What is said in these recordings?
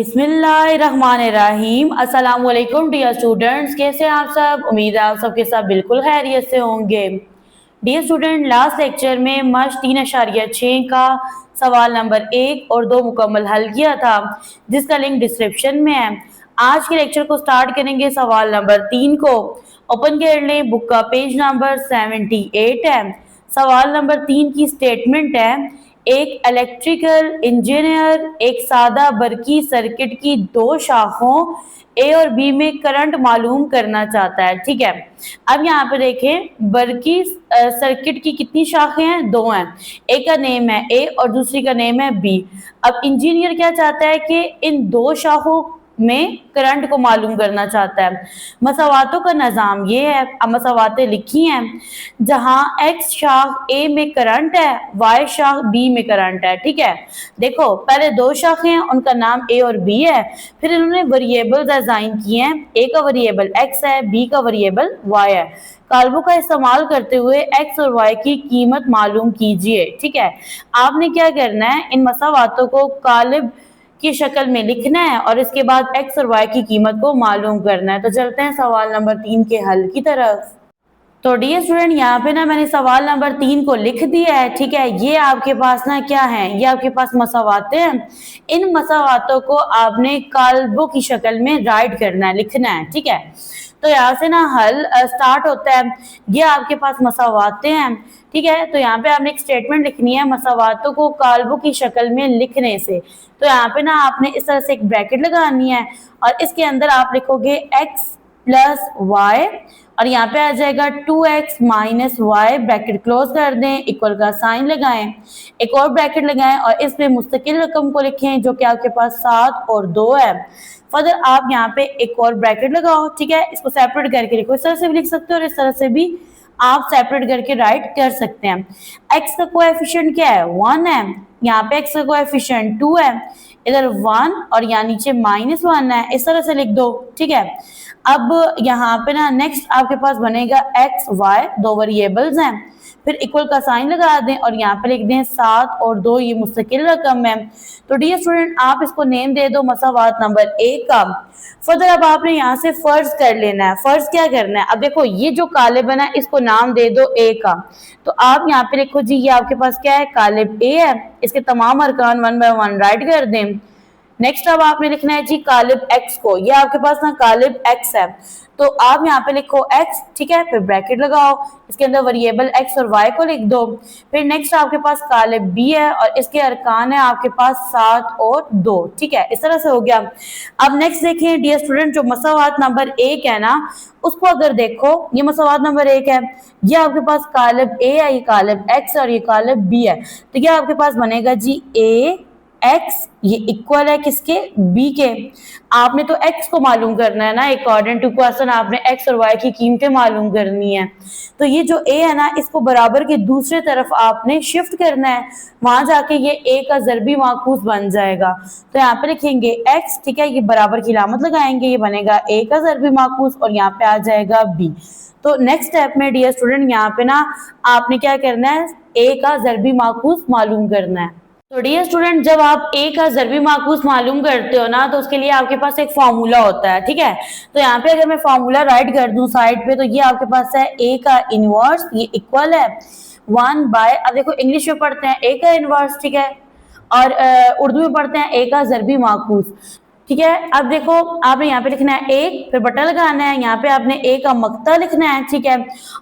बिस्मिल्लाहिर्रहमानिर्रहीम। अस्सलाम वालेकुम डियर स्टूडेंट्स, कैसे हैं आप सब। उम्मीद है आप सबके साथ बिल्कुल खैरियत से होंगे। डियर स्टूडेंट, लास्ट लेक्चर में मश 3.6 का सवाल नंबर 1 और 2 मुकम्मल हल किया था, जिसका लिंक डिस्क्रिप्शन में है। आज के लेक्चर को स्टार्ट करेंगे सवाल नंबर 3 को। ओपन कर लें, बुक का पेज नंबर 78 है। सवाल नंबर 3 की स्टेटमेंट है, एक इलेक्ट्रिकल इंजीनियर एक सादा बरकी सर्किट की दो शाखों ए और बी में करंट मालूम करना चाहता है। ठीक है, अब यहाँ पे देखें, बरकी सर्किट की कितनी शाखें हैं? दो हैं। एक का नेम है ए और दूसरी का नेम है बी। अब इंजीनियर क्या चाहता है कि इन दो शाखों में करंट को मालूम करना चाहता है। मसावातों का निज़ाम ये है, अब मसावातें लिखी हैं, जहां एक्स शाख ए में करंट है, वाई शाख बी में करंट है। ठीक है, देखो पहले दो शाखें हैं, उनका नाम ए और बी है। फिर इन्होंने वेरिएबल्स असाइन किए हैं, ए का वेरिएबल एक्स है, बी का वेरिएबल वाई है। काल्बों का इस्तेमाल करते हुए एक्स और वाई की कीमत मालूम कीजिए। ठीक है, आपने क्या करना है, इन मसावातों को कालिब की शक्ल में लिखना है और इसके बाद एक्स और वाई की कीमत को मालूम करना है। तो चलते हैं सवाल नंबर 3 के हल की तरफ। तो डियर स्टूडेंट, यहाँ पे ना मैंने सवाल नंबर 3 को लिख दिया है। ठीक है, ये आपके पास ना क्या है, ये आपके पास मसावातें हैं। इन मसावातों को आपने काल्बों की शक्ल में राइट करना है, लिखना है। ठीक है, तो यहाँ से ना हल स्टार्ट होता है। ये आपके पास मसावातें हैं। ठीक है, तो यहाँ पे आपने एक स्टेटमेंट लिखनी है मसावातों को काल्बों की शक्ल में लिखने से। तो यहाँ पे ना आपने इस तरह से एक ब्रैकेट लगानी है और इसके अंदर आप लिखोगे एक्स प्लस वाई और यहाँ पे आ जाएगा 2x minus Y, bracket close कर दें, इक्वल का साइन लगाएं, एक और ब्रैकेट लगाएं और इसमें मुस्तकिल रकम को लिखें जो कि आपके पास 7 और 2 है। फर्दर आप यहाँ पे एक और ब्रैकेट लगाओ। ठीक है, इसको सेपरेट करके लिखो, इस तरह से भी लिख सकते हो और इस तरह से भी आप सेपरेट करके राइट कर सकते हैं। x का कोएफिशिएंट क्या है? 1 है। यहाँ पे x का कोएफिशिएंट 2 है, इधर 1 और यहाँ नीचे -1 है, इस तरह से लिख दो। ठीक है, अब यहाँ पे ना नेक्स्ट आपके पास बनेगा एक्स वाई, दो वेरिएबल्स हैं, फिर इक्वल का साइन लगा दें और यहाँ पे लिख दें 7 और 2, ये मुस्तकिल रकम है। तो डियर स्टूडेंट, आप इसको नेम दे दो मसावात नंबर 1 का। फर्दर अब आपने यहाँ से फर्ज कर लेना है। फर्ज क्या करना है, अब देखो ये जो कालिब है ना, इसको नाम दे दो ए का। तो आप यहाँ पे लिखो जी, ये आपके पास क्या है, कालिब ए है। इसके तमाम अरकान 1 बाय 1 राइट कर दें। नेक्स्ट अब आपने लिखना है जी कालिब एक्स को, ये आपके पास ना कालिब एक्स है, तो आप यहाँ पे लिखो एक्स। ठीक है, फिर ब्रैकेट लगाओ, इसके अंदर वेरिएबल एक्स और वाई को लिख दो। फिर नेक्स्ट आपके पास कालिब बी है और इसके अरकान है आपके पास 7 और 2। ठीक है, इस तरह से हो गया। अब नेक्स्ट देखें डियर स्टूडेंट, जो मसावात नंबर 1 है ना, उसको अगर देखो, ये मसावात नंबर 1 है, ये आपके पास कालिब ए है, ये कालिब एक्स और ये कालिब बी है। तो ये आपके पास बनेगा जी ए एक्स, ये इक्वल है किसके? बी के। आपने तो एक्स को मालूम करना है ना, अकॉर्डिंग टू क्वेश्चन आपने एक्स और वाई की कीमतें मालूम करनी है। तो ये जो ए है ना, इसको बराबर के दूसरे तरफ आपने शिफ्ट करना है, वहां जाके ये ए का ज़रबी माखूज बन जाएगा। तो यहाँ पे लिखेंगे एक्स, ठीक है, ये बराबर की अलामत लगाएंगे, ये बनेगा ए का ज़रबी माखूज और यहाँ पे आ जाएगा बी। तो नेक्स्ट स्टेप में डियर स्टूडेंट, यहाँ पे ना आपने क्या करना है, ए का ज़रबी माखूज मालूम करना है। तो डियर स्टूडेंट, जब आप ए का ज़रबी माखूज मालूम करते हो ना, तो उसके लिए आपके पास एक फार्मूला होता है। ठीक है, तो यहाँ पे अगर मैं फार्मूला राइट कर दूं साइड पे, तो ये आपके पास है ए का इनवर्स, ये इक्वल है 1 बाय, अब देखो इंग्लिश में पढ़ते हैं ए का इनवर्स, ठीक है, और उर्दू में पढ़ते हैं ए का ज़रबी माखूज। ठीक है, अब देखो आपने यहाँ पे लिखना है ए, फिर बटन लगाना है, यहाँ पे आपने ए का मक्ता लिखना है। ठीक है,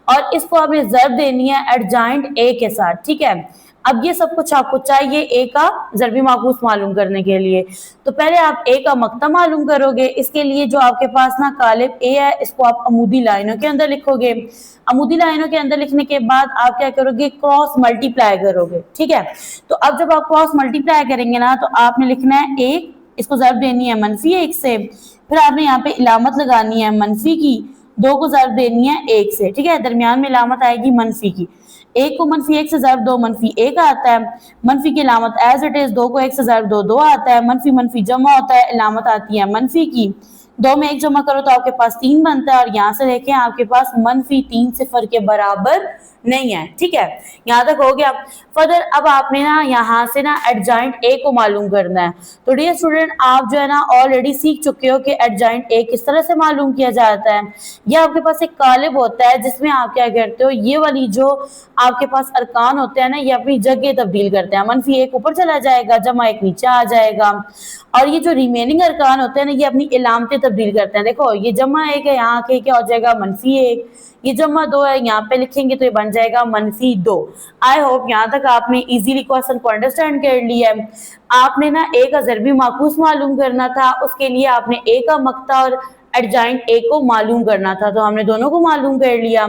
और इसको आपने ज़रब देनी है एडजॉइंट ए के साथ। ठीक है, अब ये सब कुछ आपको चाहिए ए का ज़रबी माखूज मालूम करने के लिए। तो पहले आप ए का मक्ता मालूम करोगे। इसके लिए जो आपके पास ना कालिब ए है, इसको आप अमूदी लाइनों के अंदर लिखोगे। अमूदी लाइनों के अंदर लिखने के बाद आप क्या करोगे, क्रॉस मल्टीप्लाई करोगे। ठीक है, तो अब जब आप क्रॉस मल्टीप्लाई करेंगे ना, तो आपने लिखना है एक, इसको ज़रब देनी है -1 से, फिर आपने यहाँ पे इलामत लगानी है मनफी की, 2 को ज़रब देनी है 1 से। ठीक है, दरमियान में इलामत आएगी मनफी की, 1 को -1 से ज़रब 2 -1 आता है, मनफी की इलामत एज इट इज, 2 को 1 से ज़रब 2 2 आता है, मनफी मनफी जमा होता है, इलामत आती है मनफी की। दो में एक जमा करो तो आपके पास 3 बनता है, और यहाँ से देखें आपके पास -3 सिफर के बराबर नहीं है। ठीक है, यहाँ तक हो गया। फर्दर अब आपने ना यहाँ से ना एडजॉइंट ए को मालूम करना है। तो डियर स्टूडेंट, आप जो है ना ऑलरेडी सीख चुके हो कि एडजॉइंट ए किस तरह से मालूम किया जाता है। ये आपके पास एक कालिब होता है जिसमें आप क्या करते हो, ये वाली जो आपके पास अरकान होते हैं ना, ये अपनी जगह तब्दील करते हैं। -1 ऊपर चला जाएगा, +1 नीचे आ जाएगा, और ये जो रिमेनिंग अरकान होते हैं ना, ये अपनी इलामतें तब्दील करते हैं। देखो ये +1 है, यहाँ के क्या हो जाएगा -1, ये +2 है, यहाँ पे लिखेंगे तो ये बन जाएगा -2। आई होप यहाँ तक आपने इजीली क्वेश्चन को अंडरस्टैंड कर लिया है। आपने ना ए का ज़रबी माकूस मालूम करना था, उसके लिए आपने ए का मक्ता और एडजॉइंट ए को मालूम करना था, तो हमने दोनों को मालूम कर लिया।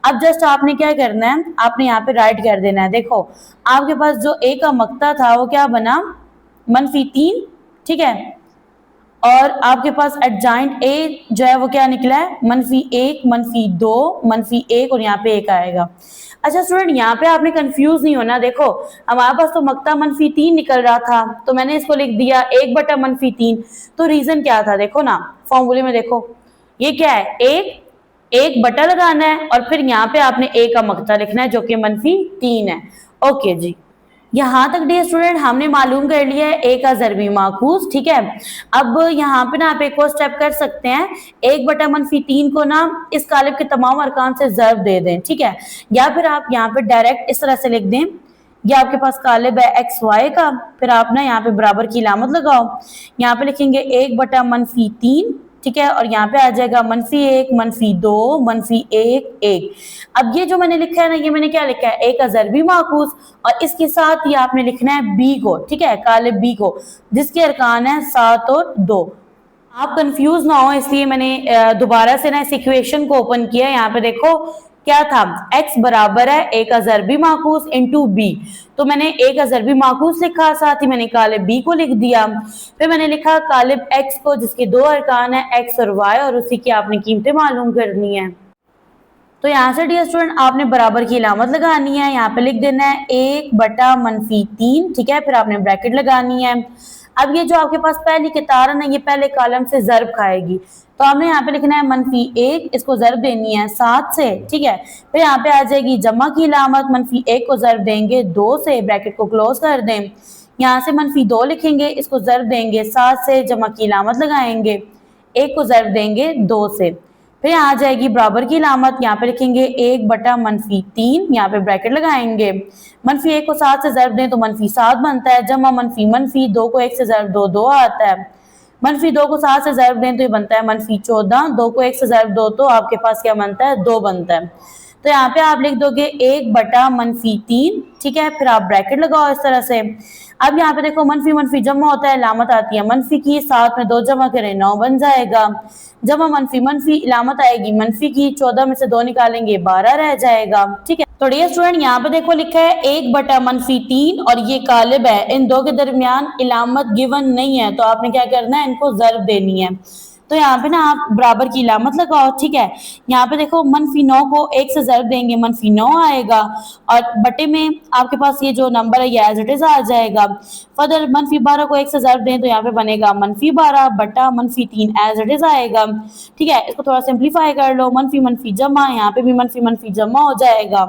अब जस्ट आपने क्या करना है, आपने यहाँ पे राइट कर देना है। देखो आपके पास जो ए का मक्ता था वो क्या बना, -3, ठीक है, और आपके पास एडजॉइंट ए जो है वो क्या निकला है, -1, -2, -1, और यहाँ पे 1 आएगा। अच्छा स्टूडेंट, यहाँ पे आपने कंफ्यूज नहीं होना। देखो हमारे पास तो मक्ता -3 निकल रहा था, तो मैंने इसको लिख दिया 1/-3। तो रीजन क्या था, देखो ना फॉर्मूले में, देखो ये क्या है, एक बटा लगाना है, और फिर यहाँ पे आपने ए का मक्ता लिखना है जो कि -3 है। ओके जी, यहाँ तक डियर स्टूडेंट हमने मालूम कर लिया है ए का ज़रबी माखूज। ठीक है, अब यहाँ पे ना आप एक और स्टेप कर सकते हैं, 1/-3 को ना इस कालिब के तमाम अरकान से ज़र्ब दे दें। ठीक है, या फिर आप यहाँ पे डायरेक्ट इस तरह से लिख दें, ये आपके पास कालिब है XY का, फिर आप ना यहाँ पे बराबर की इलामत लगाओ, यहाँ पे लिखेंगे 1/-3, ठीक है, और यहाँ पे आ जाएगा -1, -2, -1, 1। अब ये जो मैंने लिखा है ना, ये मैंने क्या लिखा है, ए का ज़रबी माकूस, और इसके साथ ही आपने लिखना है बी को, ठीक है, कालिब बी को, जिसके अरकान है 7 और 2। आप कंफ्यूज ना हो इसलिए मैंने दोबारा से ना इस इक्वेशन को ओपन किया। यहाँ पे देखो क्या था, x बराबर है ए का ज़रबी माकूस इंटू बी, तो मैंने ए का ज़रबी माकूस लिखा, साथ ही मैंने कालिब बी को लिख दिया। फिर मैंने लिखा कालिब x को, जिसके 2 अरकान है x और y, और उसी की आपने कीमतें मालूम करनी है। तो यहाँ से डियर स्टूडेंट आपने बराबर की इलामत लगानी है, यहाँ पे लिख देना है 1/-3, ठीक है, फिर आपने ब्रैकेट लगानी है। अब ये जो आपके पास पहली कितार है ना, ये पहले कॉलम से ज़र्ब खाएगी, तो हमने यहाँ पे लिखना है -1, इसको ज़र्ब देनी है 7 से, ठीक है, फिर यहाँ पे आ जाएगी जमा की इलामत, -1 को ज़र्ब देंगे 2 से, ब्रैकेट को क्लोज कर दें, यहाँ से -2 लिखेंगे, इसको ज़र्ब देंगे 7 से, जमा की इलामत लगाएंगे, 1 को ज़र्ब देंगे 2 से, फिर यहाँ आ जाएगी बराबर की इलामत, यहाँ पे लिखेंगे 1/-3, यहाँ पे ब्रैकेट लगाएंगे, -1 को 7 से ज़र्ब दें तो -7 बनता है, जमा -, 2 को 1 से ज़र्ब 2 आता है, -2 को 7 से ज़र्ब दें तो ये बनता है -14, 2 को 1 से ज़र्ब 2 तो आपके पास क्या बनता है, 2 बनता है। तो यहाँ पे आप लिख दोगे 1/-3, ठीक है, फिर आप ब्रैकेट लगाओ इस तरह से। अब यहाँ पे देखो मनफी जमा होता है, इलामत आती है मनफी की, 7 में 2 जमा करें 9 बन जाएगा, जमा मनफी इलामत आएगी मनफी की, 14 में से 2 निकालेंगे 12 रह जाएगा। ठीक है, तो डियर स्टूडेंट यहाँ पे देखो लिखा है 1/-3 और ये कालिब है, इन दो के दरमियान इलामत गिवन नहीं है, तो आपने क्या करना है, इनको ज़र्ब देनी है। तो यहाँ पे ना आप बराबर की इलामत लगाओ, ठीक है, यहाँ पे देखो -9 को 1 से ज़र्ब देंगे -9 आएगा, और बटे में आपके पास ये जो नंबर है ये एज इट इज आ जाएगा। फर्दर -12 को 1 से ज़र्ब दें तो यहाँ पे बनेगा -12 बटा -3 एज इट इज आएगा। ठीक है, इसको थोड़ा सिंप्लीफाई कर लो, मनफी जमा, यहाँ पे भी मनफी जमा हो जाएगा,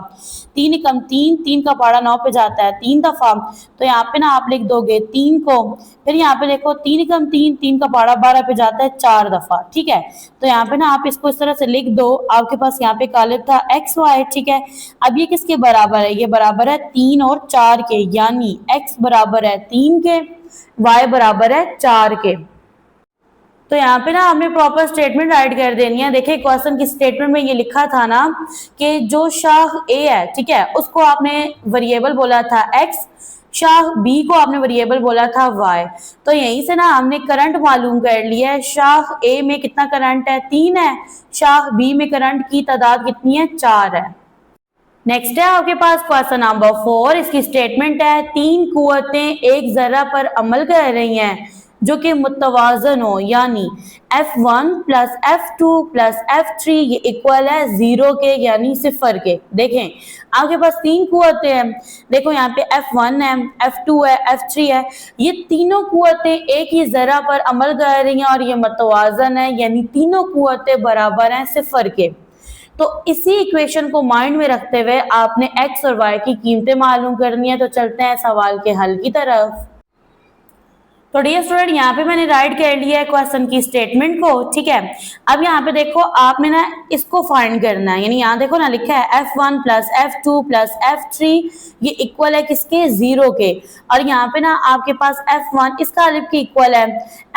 3 एकम 3, 3 का पारा 9 पे जाता है 3 दफा, तो यहाँ पे ना आप लिख दोगे 3 को, फिर यहाँ पे देखो 3 एकम 3, 3 का पारा 12 पे जाता है 4 दफा। ठीक है, तो यहाँ पे ना आप इसको इस तरह से लिख दो, आपके पास यहाँ पे कालिब था XY, ठीक है, अब ये किसके बराबर है, ये बराबर है 3 और 4 के, यानी x बराबर है 3 के, y बराबर है 4 के। तो यहाँ पे ना हमने प्रॉपर स्टेटमेंट राइट कर देनी है। देखिए क्वेश्चन की स्टेटमेंट में ये लिखा था ना कि जो शाख ए है, ठीक है, उसको आपने वेरिएबल बोला था x, शाख बी को आपने वेरिएबल बोला था y, तो यहीं से ना हमने करंट मालूम कर लिया है, शाख ए में कितना करंट है 3 है, शाख बी में करंट की तादाद कितनी है 4 है। नेक्स्ट है आपके पास क्वेश्चन नंबर 4, इसकी स्टेटमेंट है 3 कुव्वतें एक जरा पर अमल कर रही हैं, जो कि मुतवाजन हो, यानी F1 plus F2 plus F3 ये इक्वल है 0 के यानी सिफर के। देखें आपके पास तीन कुव्वतें हैं, देखो यहाँ पे F1 है, F2 है, F3 है, ये तीनों कुव्वतें एक ही जरा पर अमल कर रही हैं और ये मुतवाजन है, यानी तीनों कुव्वतें बराबर हैं सिफर के। तो इसी इक्वेशन को माइंड में रखते हुए आपने एक्स और वाई की कीमतें मालूम करनी है। तो चलते हैं सवाल के हल की तरफ। तो डियर स्टूडेंट यहाँ पे मैंने राइट कर लिया है क्वेश्चन की स्टेटमेंट को, ठीक है। अब यहाँ पे देखो आपने ना इसको फाइंड करना है, यानी यहाँ देखो ना लिखा है F1 plus F2 plus F3 ये इक्वल है किसके, 0 के। और यहाँ पे ना आपके पास F1 इस कालिब के इक्वल है,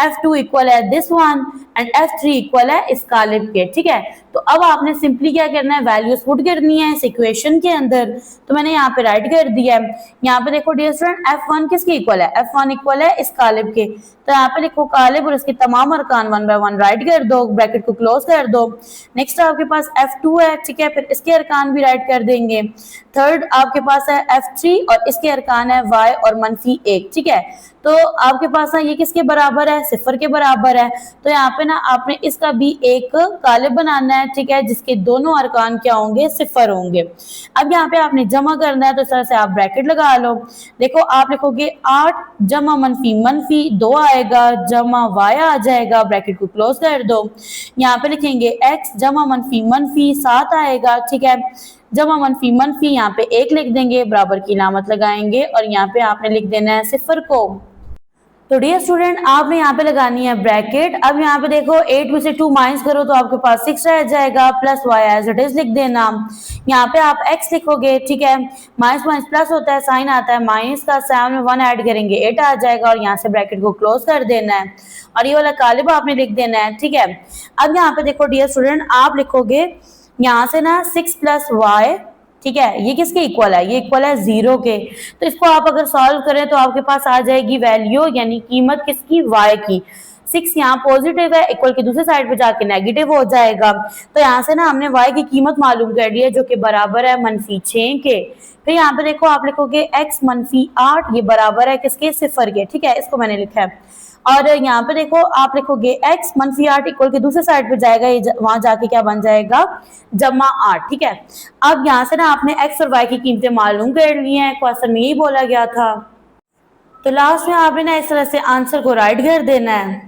F2 इक्वल है this one and F3 equal है इस कालिब के, ठीक है। तो अब आपने सिंपली क्या करना है, वैल्यूज पुट करनी है इस इक्वेशन के अंदर। तो मैंने यहाँ पे राइट कर दिया है। यहाँ पे देखो डियर स्टूडेंट F1 किसके इक्वल है, F1 इक्वल है इस कालिब के। तो यहाँ पे लिखो कालिब और इसके तमाम अरकान 1 बाय 1 राइट कर दो, ब्रैकेट को क्लोज कर दो। नेक्स्ट आपके पास F2 है, ठीक है, फिर इसके अरकान भी राइट कर देंगे। थर्ड आपके पास है F3 और इसके अरकान है y और -1, ठीक है। तो आपके पास है ये किसके बराबर है, सिफर के बराबर है। तो यहाँ पे ना आपने इसका भी एक कालिब बनाना है, ठीक है, जिसके दोनों अरकान क्या होंगे, सिफर होंगे। अब यहाँ पे आपने जमा करना है, तो इस तरह से आप ब्रैकेट लगा लो। देखो आप लिखोगे 8 जमा मनफी 2 आएगा, जमा y आ जाएगा, ब्रैकेट को क्लोज कर दो। यहाँ पे लिखेंगे x जमा मनफी 7 आएगा, ठीक है, जमा मनफी यहाँ पे 1 लिख देंगे, बराबर की इलामत लगाएंगे और यहाँ पे आपने लिख देना है सिफर को। तो डियर स्टूडेंट आपने यहाँ पे लगानी है ब्रैकेट। अब यहाँ पे देखो 8 में से 2 माइनस करो तो आपके पास 6 रह जाएगा, plus y as it is लिख देना। यहाँ पे आप x लिखोगे, ठीक है, माइनस माइनस प्लस होता है, साइन आता है माइनस का, 7 में 1 ऐड करेंगे 8 आ जाएगा और यहाँ से ब्रैकेट को क्लोज कर देना है और ये वाला कालिब आपने लिख देना है, ठीक है। अब यहाँ पे देखो डियर स्टूडेंट आप लिखोगे यहाँ से ना 6 प्लस y, ठीक है, ये किसके इक्वल है, ये इक्वल है 0 के। तो इसको आप अगर सॉल्व करें तो आपके पास आ जाएगी वैल्यू, यानी कीमत किसकी, y की। 6 यहाँ पॉजिटिव है, इक्वल की दूसरी साइड पे जाके नेगेटिव हो जाएगा। तो यहाँ से ना हमने y की कीमत मालूम कर ली है, जो कि बराबर है -6 के। फिर यहाँ पे देखो आप लिखोगे x -8 ये बराबर है किसके, सिफर के, ठीक है, इसको मैंने लिखा है। और यहाँ पे देखो आप लिखोगे x -8 इक्वल के दूसरे साइड पे जाएगा, ये वहां जाके क्या बन जाएगा, जमा 8, ठीक है। अब यहाँ से ना आपने x और y की कीमतें मालूम कर ली हैं, क्वेश्चन में यही बोला गया था। तो लास्ट में आपने ना इस तरह से आंसर को राइट कर देना है।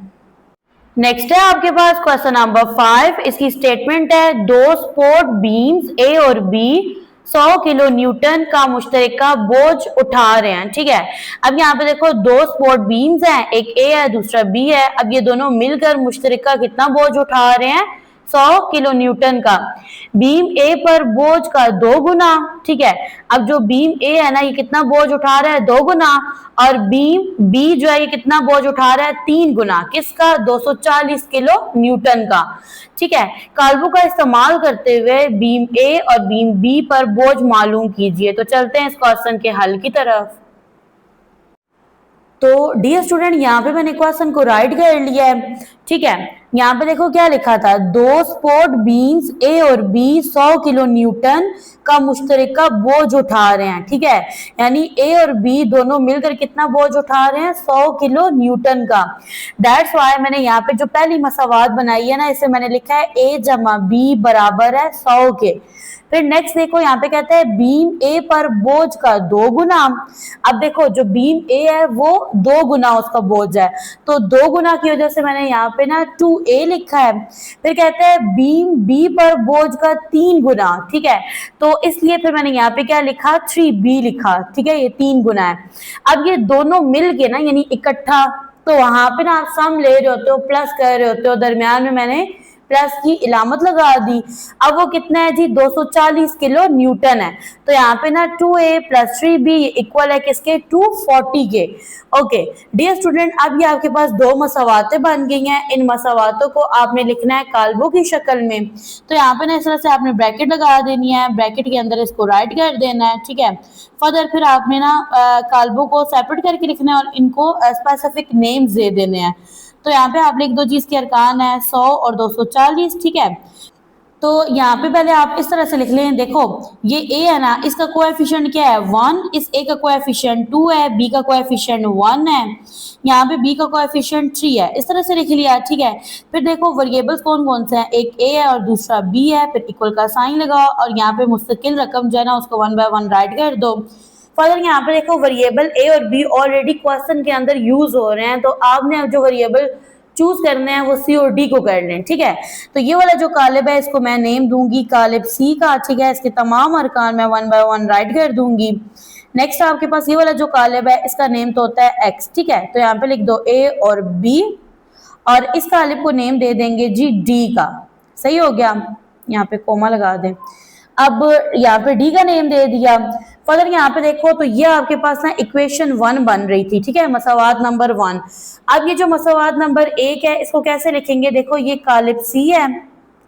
नेक्स्ट है आपके पास क्वेश्चन नंबर 5। इसकी स्टेटमेंट है, दो सपोर्ट बीम्स ए और बी 100 किलो न्यूटन का मुश्तरका बोझ उठा रहे हैं, ठीक है। अब यहाँ पे देखो दो सपोर्ट बीम्स हैं, एक ए है दूसरा बी है। अब ये दोनों मिलकर मुश्तरका कितना बोझ उठा रहे हैं, 100 किलो न्यूटन का। बीम ए पर बोझ का 2 गुना, ठीक है। अब जो बीम ए है ना ये कितना बोझ उठा रहा है, 2 गुना, और बीम बी जो है ये कितना बोझ उठा रहा है, 3 गुना। किसका, 240 किलो न्यूटन का, ठीक है। काल्बों का इस्तेमाल करते हुए बीम ए और बीम बी पर बोझ मालूम कीजिए। तो चलते हैं इस क्वेश्चन के हल की तरफ। तो डियर स्टूडेंट यहाँ पे मैंने क्वेश्चन को राइट कर लिया है, ठीक है। यहाँ पे देखो क्या लिखा था, दो सपोर्ट बीम्स ए और बी 100 किलो न्यूटन का मुश्तरका बोझ उठा रहे हैं, ठीक है। यानी ए और बी दोनों मिलकर कितना बोझ उठा रहे हैं, 100 किलो न्यूटन का। दैट्स वाई मैंने यहाँ पे जो पहली मसावात बनाई है ना, इसे मैंने लिखा है ए जमा बी बराबर है 100 के। फिर नेक्स्ट देखो यहाँ पे कहता है बीम ए पर बोझ का 2 गुना। अब देखो जो बीम ए है वो 2 गुना उसका बोझ है, तो 2 गुना की वजह से मैंने यहाँ पे ना 2a लिखा है। फिर कहता है बीम बी पर बोझ का 3 गुना, ठीक है, तो इसलिए फिर मैंने यहाँ पे क्या लिखा, 3b लिखा, ठीक है, ये 3 गुना है। अब ये दोनों मिल के ना यानी इकट्ठा, तो वहां पे ना आप सम ले रहे होते हो, प्लस कर रहे होते हो, दरमियान में मैंने प्लस की इलामत लगा दी। अब वो कितना है जी, 240 किलो न्यूटन है। तो यहाँ पे ना 2a प्लस 3b इक्वल है किसके, 240 के। ओके डियर स्टूडेंट, अब ये आपके पास दो मसावातें बन गई हैं। इन मसावातों को आपने लिखना है काल्बों की शक्ल में। तो यहाँ पे ना इस तरह से आपने ब्रैकेट लगा देनी है, ब्रैकेट के अंदर इसको राइट कर देना है, ठीक है। फर्दर फिर आपने ना काल्बों को सेपरेट करके लिखना है और इनको स्पेसिफिक नेम्स दे देने हैं। तो यहाँ पे आप लिख दो जी, इसके अरकान है 100 और 240, ठीक है। तो यहाँ पे पहले आप इस तरह से लिख लें, देखो ये ए है ना, इसका कोएफिशिएंट क्या है 1, इस ए का कोएफिशिएंट 2 है, बी का कोएफिशिएंट 1 है, यहाँ पे बी का कोएफिशिएंट 3 है, इस तरह से लिख लिया, ठीक है। फिर देखो वेरिएबल्स कौन कौन से हैं, एक ए है और दूसरा बी है, फिर इक्वल का साइन लगाओ और यहाँ पे मुस्तकिल रकम जो है ना उसको 1 बाय 1 राइट कर दो। फर्दर यहाँ पे देखो वेरिएबल ए और बी ऑलरेडी क्वेश्चन के अंदर यूज हो रहे हैं, तो आपने जो वेरिएबल चूज करने हैं वो सी और डी को कर लें, ठीक है। तो ये वाला जो कालिब है इसको मैं नेम दूंगी कालिब सी का, ठीक है। इसके तमाम अरकान मैं 1 बाय 1 राइट कर दूंगी। नेक्स्ट आपके पास ये वाला जो कालिब है इसका नेम तो होता है एक्स, ठीक है। तो यहाँ पे लिख दो ए और बी और इस कालिब को नेम दे देंगे जी डी का, सही हो गया, यहाँ पे कोमा लगा दें। अब यहाँ पे डी का नेम दे दिया। फर्दर यहाँ पे देखो तो ये आपके पास ना इक्वेशन 1 बन रही थी, ठीक है, मसावात नंबर 1। अब ये जो मसावात नंबर 1 है इसको कैसे लिखेंगे, देखो ये कालिब सी है,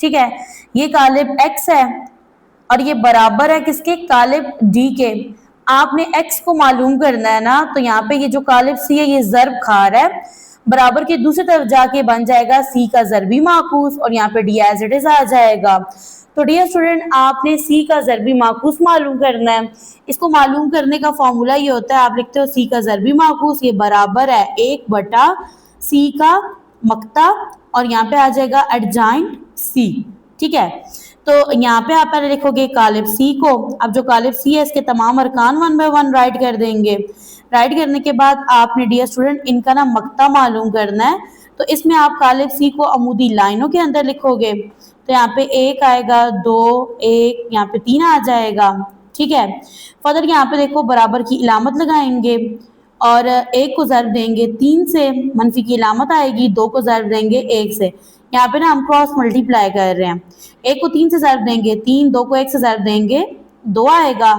ठीक है, ये कालिब एक्स है और ये बराबर है किसके, कालिब डी के। आपने एक्स को मालूम करना है ना, तो यहाँ पे ये जो कालिब सी है ये ज़र्ब खा रहा है, बराबर के दूसरी तरफ जाके बन जाएगा सी का ज़रबी माकूस और यहाँ पे डी एज इट इज आ जाएगा। तो डियर स्टूडेंट आपने सी का ज़रबी माकूस मालूम करना है। इसको मालूम करने का फॉर्मूला ये होता है, आप लिखते हो सी का ज़रबी माकूस ये बराबर है 1/सी का मक्ता और यहाँ पे आ जाएगा एडजाइंट सी, ठीक है। तो यहाँ पे आप पहले लिखोगे कालिब सी को, अब जो कालिब सी है इसके तमाम अरकान 1 बाय 1 राइट कर देंगे। राइट करने के बाद आपने डियर स्टूडेंट इनका ना मक्ता मालूम करना है, तो इसमें आप कालिब सी को अमूदी लाइनों के अंदर लिखोगे, तो यहाँ पे 1 आएगा, 2, 1, यहाँ पे 3 आ जाएगा, ठीक है। फर्दर यहाँ पे देखो बराबर की इलामत लगाएंगे और 1 को ज़र्ब देंगे 3 से, मनफी की इलामत आएगी, 2 को ज़र्ब देंगे 1 से। यहाँ पे ना हम क्रॉस मल्टीप्लाई कर रहे हैं, 1 को 3 से ज़र्ब देंगे 3, 2 को 1 से ज़र्ब देंगे 2 आएगा,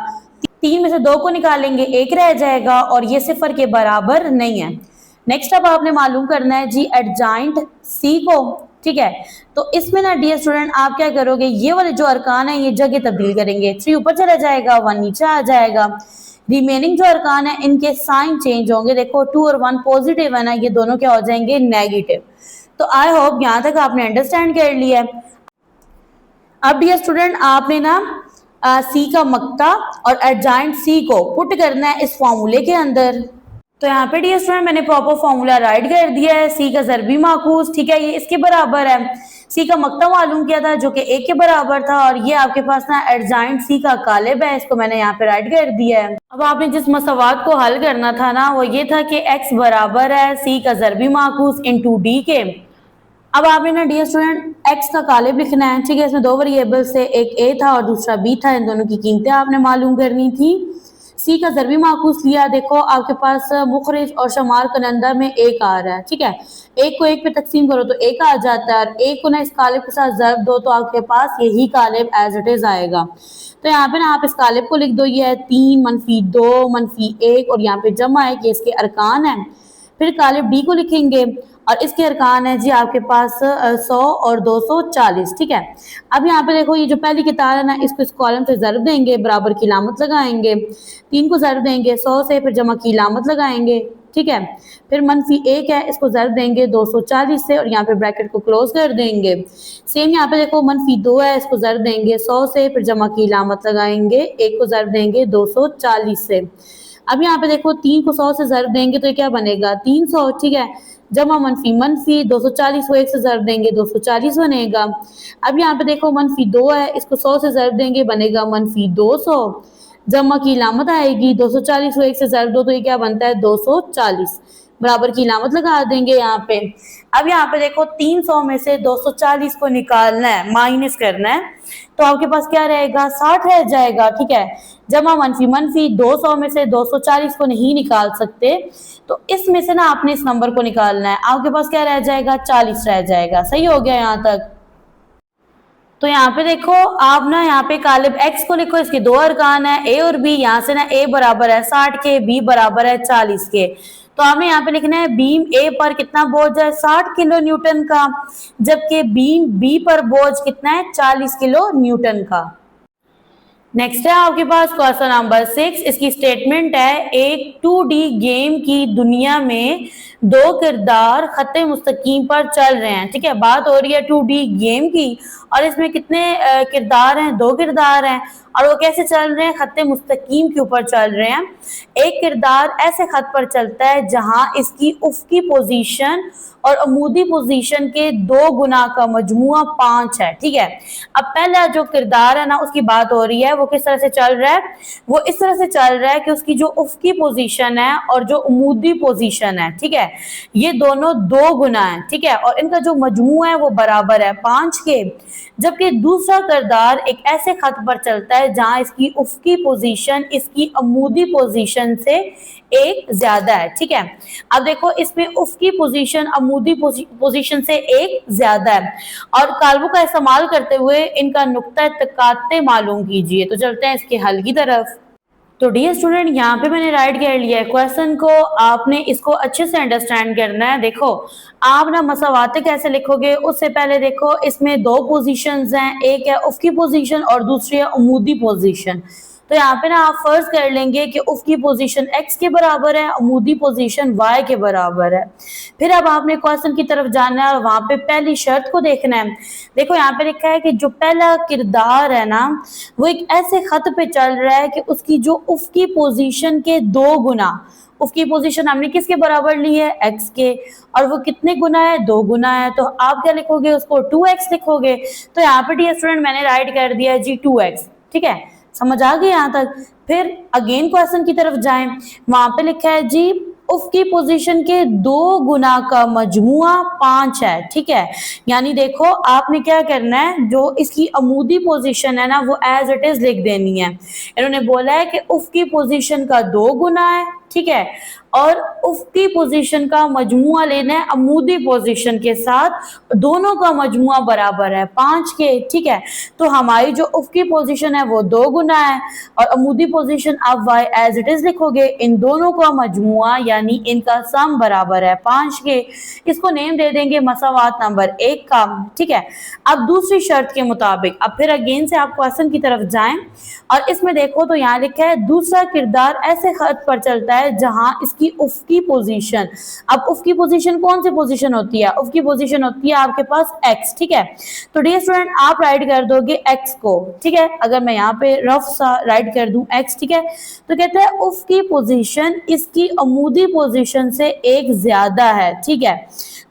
3 में से 2 को निकालेंगे 1 रह जाएगा और ये सिफर के बराबर नहीं है। नेक्स्ट अब आपने मालूम करना है जी एडजाइंट सी को, ठीक है। तो इसमें ना डियर स्टूडेंट आप क्या करोगे, ये वाले जो अरकान है ये जगह तब्दील करेंगे, 3 ऊपर चला जाएगा 1 नीचे आ जाएगा। रिमेनिंग जो अरकान है इनके साइन चेंज होंगे, देखो 2 और 1 पॉजिटिव है ना, ये दोनों क्या हो जाएंगे नेगेटिव। तो आई होप यहाँ तक आपने अंडरस्टैंड कर लिया है। अब डियर स्टूडेंट आपने ना सी का मक्ता और एडजाइंट सी को पुट करना है इस फॉर्मूले के अंदर। तो यहाँ पे डियर स्टूडेंट मैंने प्रॉपर फॉर्मूला राइट कर दिया है, सी का ज़रबी माकूस, ठीक है, ये इसके बराबर है, सी का मक्ता मालूम किया था जो कि 1 के बराबर था और ये आपके पास ना एडजाइंट सी का कालिब है, इसको मैंने यहाँ पे राइट कर दिया है। अब आपने जिस मसवात को हल करना था ना वो ये था कि x बराबर है सी का ज़रबी माकूस इंटू डी के। अब आपने ना डियर स्टूडेंट x का कालिब लिखना है, ठीक है, इसमें 2 वेरिएबल्स थे, एक a था और दूसरा b था, इन दोनों की कीमतें आपने मालूम करनी थी। सी का ज़रबी माकूस लिया, देखो आपके पास मुखरिज और शमार कलंदर में 1 आ रहा है, ठीक है, 1 को 1 पे तकसीम करो तो 1 आ जाता है और 1 को ना इस कालिब के साथ ज़रब दो तो आपके पास यही कालिब एज इट इज आएगा। तो यहाँ पे ना आप इस कालिब को लिख दो, ये है 3 - 2 - 1 और यहाँ पे जमा है कि इसके अरकान है। फिर कालिब डी को लिखेंगे और इसके अरकान है जी आपके पास 100 और 240, ठीक है। अब यहाँ पे देखो ये जो पहली किताब है ना इसको इस कॉलम से ज़रब देंगे, बराबर की इलामत लगाएंगे, 3 को ज़रब देंगे 100 से, फिर जमा की इलामत लगाएंगे, ठीक है। फिर -1 है इसको ज़रब देंगे 240 से और यहाँ पे ब्रैकेट को क्लोज कर देंगे। सेम यहाँ पे देखो -2 है इसको ज़रब देंगे 100 से, फिर जमा की इलामत लगाएंगे, 1 को ज़रब देंगे 240 से। अब यहाँ पे देखो 3 को 100 से ज़रब देंगे तो ये क्या बनेगा 300, ठीक है, जमा -, 240 को 1 से ज़रब देंगे 240 बनेगा। अब यहाँ पे देखो -2 है इसको 100 से ज़रब देंगे बनेगा -200, जमा की इलामत आएगी 240 को 1 से ज़रब दो तो ये क्या बनता है 240, बराबर की इलामत लगा देंगे यहाँ पे। अब यहाँ पे देखो 300 में से 240 को निकालना है, माइनस करना है, तो आपके पास क्या रहेगा 60 रह जाएगा, ठीक है, जमा -, 200 में से 240 को नहीं निकाल सकते तो इसमें से ना आपने इस नंबर को निकालना है, आपके पास क्या रह जाएगा 40 रह जाएगा। सही हो गया यहाँ तक। तो यहाँ पे देखो आप ना यहाँ पे कालिब x को लिखो, इसके 2 अरकान है a और b, यहाँ से ना a बराबर है 60 के, b बराबर है 40 के। तो हमें यहाँ पे लिखना है बीम a पर कितना बोझ है 60 किलो न्यूटन का, जबकि बीम b पर बोझ कितना है 40 किलो न्यूटन का। नेक्स्ट है आपके पास क्वेश्चन नंबर 6। इसकी स्टेटमेंट है एक 2D गेम की दुनिया में दो किरदार खत्ते मुस्तकीम पर चल रहे हैं। ठीक है, बात हो रही है 2D गेम की और इसमें कितने किरदार हैं? दो किरदार हैं और वो कैसे चल रहे हैं? खत्ते मुस्तकीम के ऊपर चल रहे हैं। एक किरदार ऐसे खत पर चलता है जहां इसकी उफ़क़ी पोजीशन और अमूदी पोजीशन के 2 गुना का मजमुआ 5 है। ठीक है, अब पहला जो किरदार है ना उसकी बात हो रही है, वो किस तरह से चल रहा है? वो इस तरह से चल रहा है कि उसकी जो उफ़क़ी पोजीशन है और जो अमूदी पोजीशन है, ठीक है, ये दोनों 2 गुना है। ठीक है, और इनका जो मजमुआ है वो बराबर है 5 के। जबकि दूसरा किरदार एक ऐसे खत पर चलता है जहां इसकी उफ़क़ी पोजीशन इसकी अमूदी पोजीशन से एक ज्यादा है। ठीक है, अब देखो इसमें उफ़क़ी पोजीशन अमूदी पोजीशन से एक ज्यादा है और काल्बों का इस्तेमाल करते हुए इनका नुक्ता तकाते मालूम कीजिए। तो चलते हैं इसके हल की तरफ। तो डियर स्टूडेंट, यहाँ पे मैंने राइट कर लिया है क्वेश्चन को, आपने इसको अच्छे से अंडरस्टैंड करना है। देखो आप ना मसावाते कैसे लिखोगे, उससे पहले देखो इसमें 2 पोजीशंस हैं, एक है उफ़क़ी पोजीशन और दूसरी है अमूदी पोजीशन। तो यहाँ पे ना आप फर्ज कर लेंगे कि उफ़क़ी पोजीशन x के बराबर है, अमूदी पोजीशन y के बराबर है। फिर अब आपने क्वेश्चन की तरफ जाना है और वहां पे पहली शर्त को देखना है। देखो यहाँ पे लिखा है कि जो पहला किरदार है ना वो एक ऐसे खत पे चल रहा है कि उसकी जो उफ़क़ी पोजीशन के 2 गुना, उफ़क़ी पोजीशन हमने किसके बराबर ली है? x के, और वो कितने गुना है? 2 गुना है। तो आप क्या लिखोगे? उसको 2x लिखोगे। तो यहाँ पे डियर स्टूडेंट मैंने राइट कर दिया है जी 2x। ठीक है, समझ आ गई यहाँ तक? फिर अगेन क्वेश्चन की तरफ जाएं, वहां पे लिखा है जी उफ़क़ी पोजीशन के 2 गुना का मजमुआ 5 है। ठीक है, यानी देखो आपने क्या करना है, जो इसकी अमूदी पोजीशन है ना वो एज इट इज लिख देनी है। इन्होंने बोला है कि उफ़क़ी पोजीशन का 2 गुना है, ठीक है, और उफ़क़ी पोजीशन का मजमुआ लेना है अमूदी पोजीशन के साथ, दोनों का मजमुआ बराबर है 5 के। ठीक है, तो हमारी जो उफ़क़ी पोजीशन है वो 2 गुना है और अमूदी पोजीशन आप y एज इट इज लिखोगे। इन दोनों का मजमुआ यानी इनका सम बराबर है 5 के। इसको नेम दे देंगे मसावात नंबर 1 का। ठीक है, अब दूसरी शर्त के मुताबिक अब फिर अगेन से आप क्वेश्चन की तरफ जाएं और इसमें देखो तो यहाँ लिखा है दूसरा किरदार ऐसे खत पर चलता है जहां इसकी उफ़क़ी पोजीशन, अब उफ़क़ी पोजीशन कौन सी पोजीशन होती है? उफ़क़ी पोजीशन होती है आपके पास x। ठीक है, तो डियर स्टूडेंट आप राइट कर दोगे x को। ठीक है, अगर मैं यहाँ पे रफ सा राइट कर दूं x, ठीक है, तो कहते हैं उफ़क़ी पोजीशन इसकी अमूदी पोजीशन से एक ज्यादा है। ठीक है,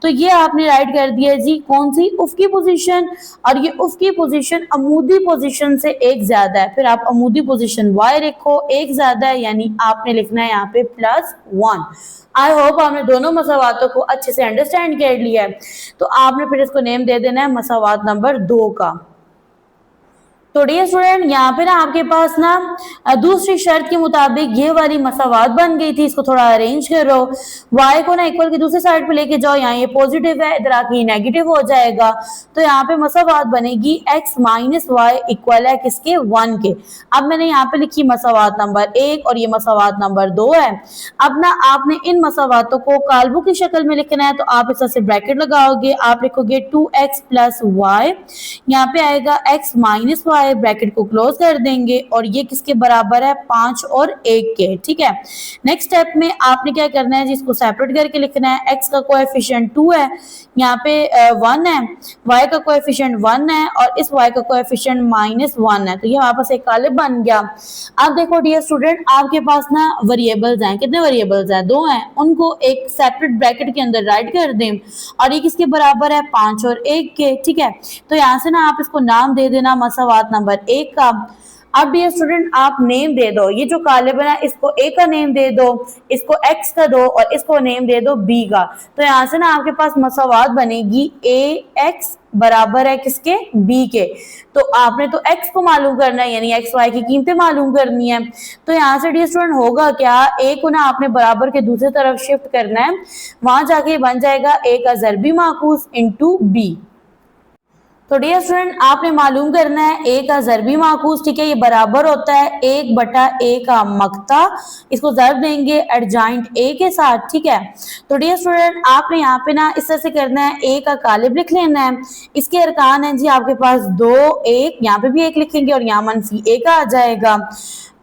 तो ये आपने राइट कर दिया जी कौन सी? उफ़क़ी पोजीशन, और ये उफ़क़ी पोजीशन अमूदी पोजीशन से एक ज्यादा है। फिर आप अमूदी पोजीशन y लिखो, एक ज्यादा है यानी आपने लिखना है यहाँ पे +1। आई होप आपने दोनों मसावातों को अच्छे से अंडरस्टैंड कर लिया है। तो आपने फिर इसको नेम दे देना है मसावात नंबर 2 का। तो डियर स्टूडेंट यहाँ पे ना आपके पास ना दूसरी शर्त के मुताबिक ये वाली मसावात बन गई थी। इसको थोड़ा अरेंज करो, y को ना इक्वल की दूसरी साइड पे लेके जाओ, यहाँ ये पॉजिटिव है, इधर आके नेगेटिव हो जाएगा। तो यहाँ पे मसावात बनेगी x माइनस वाई इक्वल है किसके? 1 के। अब मैंने यहाँ पे लिखी मसावात नंबर 1 और ये मसावात नंबर 2 है। अब ना आपने इन मसावातों को काल्बों की शक्ल में लिखना है, तो आप इस तरह से ब्रैकेट लगाओगे, आप लिखोगे 2x प्लस वाई, यहाँ पे आएगा x माइनस वाई, ब्रैकेट को क्लोज कर देंगे और ये किसके बराबर है? 5 और 1 के। ठीक है, नेक्स्ट स्टेप में आपने क्या करना है, जिसको सेपरेट करके लिखना है। x का कोएफिशिएंट 2 है, यहाँ पे 1 है, y का कोएफिशिएंट 1 है और इस y का कोएफिशिएंट -1 है। तो ये वापस एक कालिब बन गया। अब देखो डियर स्टूडेंट आपके पास ना वेरिएबल्स हैं, कितने वेरिएबल्स हैं? 2 हैं, उनको एक सेपरेट ब्रैकेट के अंदर राइट कर दें और ये किसके बराबर है? 5 और 1 के। ठीक है, तो यहाँ से ना आप इसको नाम दे देना मसावात नंबर 1 का। अब डियर स्टूडेंट आप नेम दे दो, ये जो कालिब है इसको a का नेम दे दो, इसको x का दो और इसको नेम दे दो b का। तो यहाँ से ना आपके पास मसावात बनेगी ax बराबर है किसके? b के। तो आपने तो x को मालूम करना है यानी x y की कीमतें मालूम करनी है। तो यहाँ से डियर स्टूडेंट होगा क्या, a को ना आपने बराबर के दूसरी तरफ शिफ्ट करना है, वहां जाके बन जाएगा a का ज़रबी माकूस इंटू b। तो डियर स्टूडेंट आपने मालूम करना है ए का ज़रबी माकूस, ठीक है, ये बराबर होता है 1/a का मक्ता। इसको ज़रब देंगे एडजॉइंट ए के साथ, ठीक है। तो डियर स्टूडेंट आपने यहाँ पे ना इस तरह से करना है, ए का कालिब लिख लेना है। इसके अरकान है जी आपके पास 2, 1, यहाँ पे भी 1 लिखेंगे और यहाँ मनफी 1 आ जाएगा।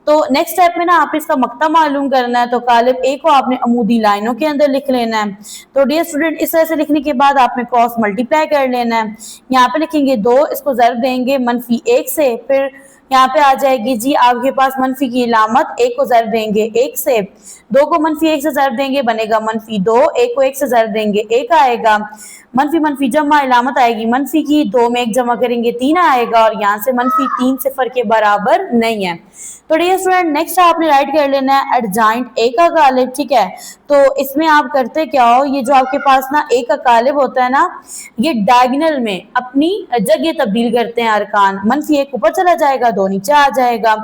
तो नेक्स्ट स्टेप में ना आपने इसका मक्ता मालूम करना है, तो कालिब ए को आपने अमूदी लाइनों के अंदर लिख लेना है। तो डियर स्टूडेंट इस तरह से लिखने के बाद आपने क्रॉस मल्टीप्लाई कर लेना है। यहाँ पे लिखेंगे 2, इसको ज़रब देंगे मनफी 1 से, फिर यहाँ पे आ जाएगी जी आपके पास मनफी की इलामत, 1 को ज़रब देंगे 1 से, 2 को मनफी 1 से ज़रब देंगे बनेगा मनफी 2, 1 को 1 से ज़रब देंगे 1 आएगा। मनफी मनफी जमा इलामत आएगी मनफी की, 2 में 1 जमा करेंगे 3 आएगा और यहाँ से मनफी 3 सिफर के बराबर नहीं है। तो डियर स्टूडेंट नेक्स्ट आपने राइट कर लेना है एडजॉइंट ए का कालिब, ठीक है। तो इसमें आप करते क्या हो, ये जो आपके पास ना ए का कालिब होता है ना, ये डायगोनल में अपनी जगह तब्दील करते हैं अरकान, मनफी 1 ऊपर चला जाएगा, 2 नीचे आ जाएगा।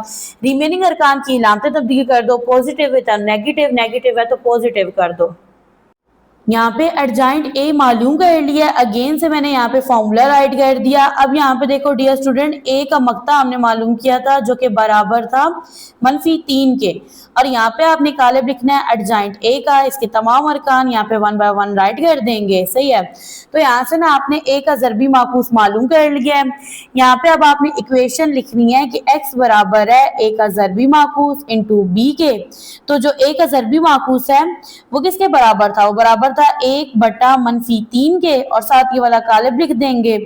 रिमेनिंग अरकान की इलामतें तब्दील कर दो, पॉजिटिव है तो नेगेटिव, नेगेटिव है तो पॉजिटिव कर दो। यहाँ पे एडजॉइंट ए मालूम कर लिया, अगेन से मैंने यहाँ पे फॉर्मूला राइट कर दिया। अब यहाँ पे देखो डियर स्टूडेंट ए का मक्ता हमने मालूम किया था जो कि बराबर था मनफी 3 के, और यहाँ पे आपने कालिब लिखना है एडजॉइंट ए का, इसके तमाम अरकान यहाँ पे 1 बाय 1 राइट कर देंगे, सही है। तो यहाँ से ना आपने ए का ज़रबी माकूस मालूम कर लिया है। यहाँ पे अब आपने इक्वेशन लिखनी है कि x बराबर है ए का ज़रबी माकूस इंटू बी के। तो जो ए का ज़रबी माकूस है वो किसके बराबर था, वो बराबर था 1/-3 के, और साथ ये वाला कालिब लिख देंगे।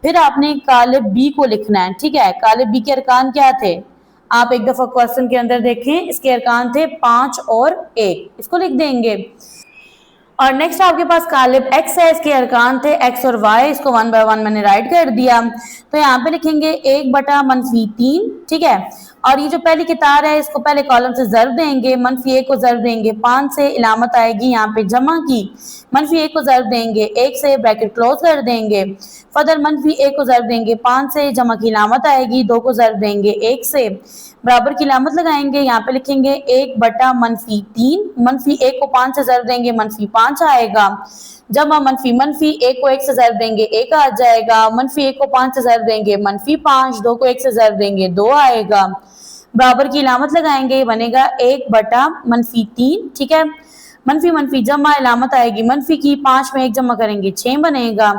फिर आपने कालिब बी को लिखना है, ठीक है। कालिब बी के अरकान क्या थे, आप एक दफा क्वेश्चन के अंदर देखें, इसके अरकान थे 5 और 1, इसको लिख देंगे। और नेक्स्ट आपके पास कालिब x है, इसके अरकान थे x और y, इसको 1 बाय 1 मैंने राइट कर दिया। तो यहाँ पे लिखेंगे 1/-3, ठीक है। और ये जो पहली कितार है इसको पहले कॉलम से ज़रब देंगे, मनफी 1 को ज़रब देंगे 5 से, इलामत आएगी यहाँ पे जमा की, मनफी 1 को ज़रब देंगे 1 से, ब्रैकेट क्लोज कर देंगे। फर्दर मनफी 1 को ज़रब देंगे 5 से, जमा की इलामत आएगी, 2 को ज़रब देंगे 1 से, बराबर की इलामत लगाएंगे, यहाँ पे लिखेंगे 1/-3, मनफी 1 को 5 से ज़रब देंगे मनफी 5 आएगा, जमा मनफी 1 को 1 से ज़रब देंगे 1 आ जाएगा, मनफी 1 को 5 से ज़रब देंगे मनफी 5, 2 को 1 से ज़रब देंगे 2 आएगा, बराबर की इलामत लगाएंगे, बनेगा 1/-3, ठीक है। मनफी मनफी जमा इलामत आएगी मनफी की, 5 में 1 जमा करेंगे 6 बनेगा,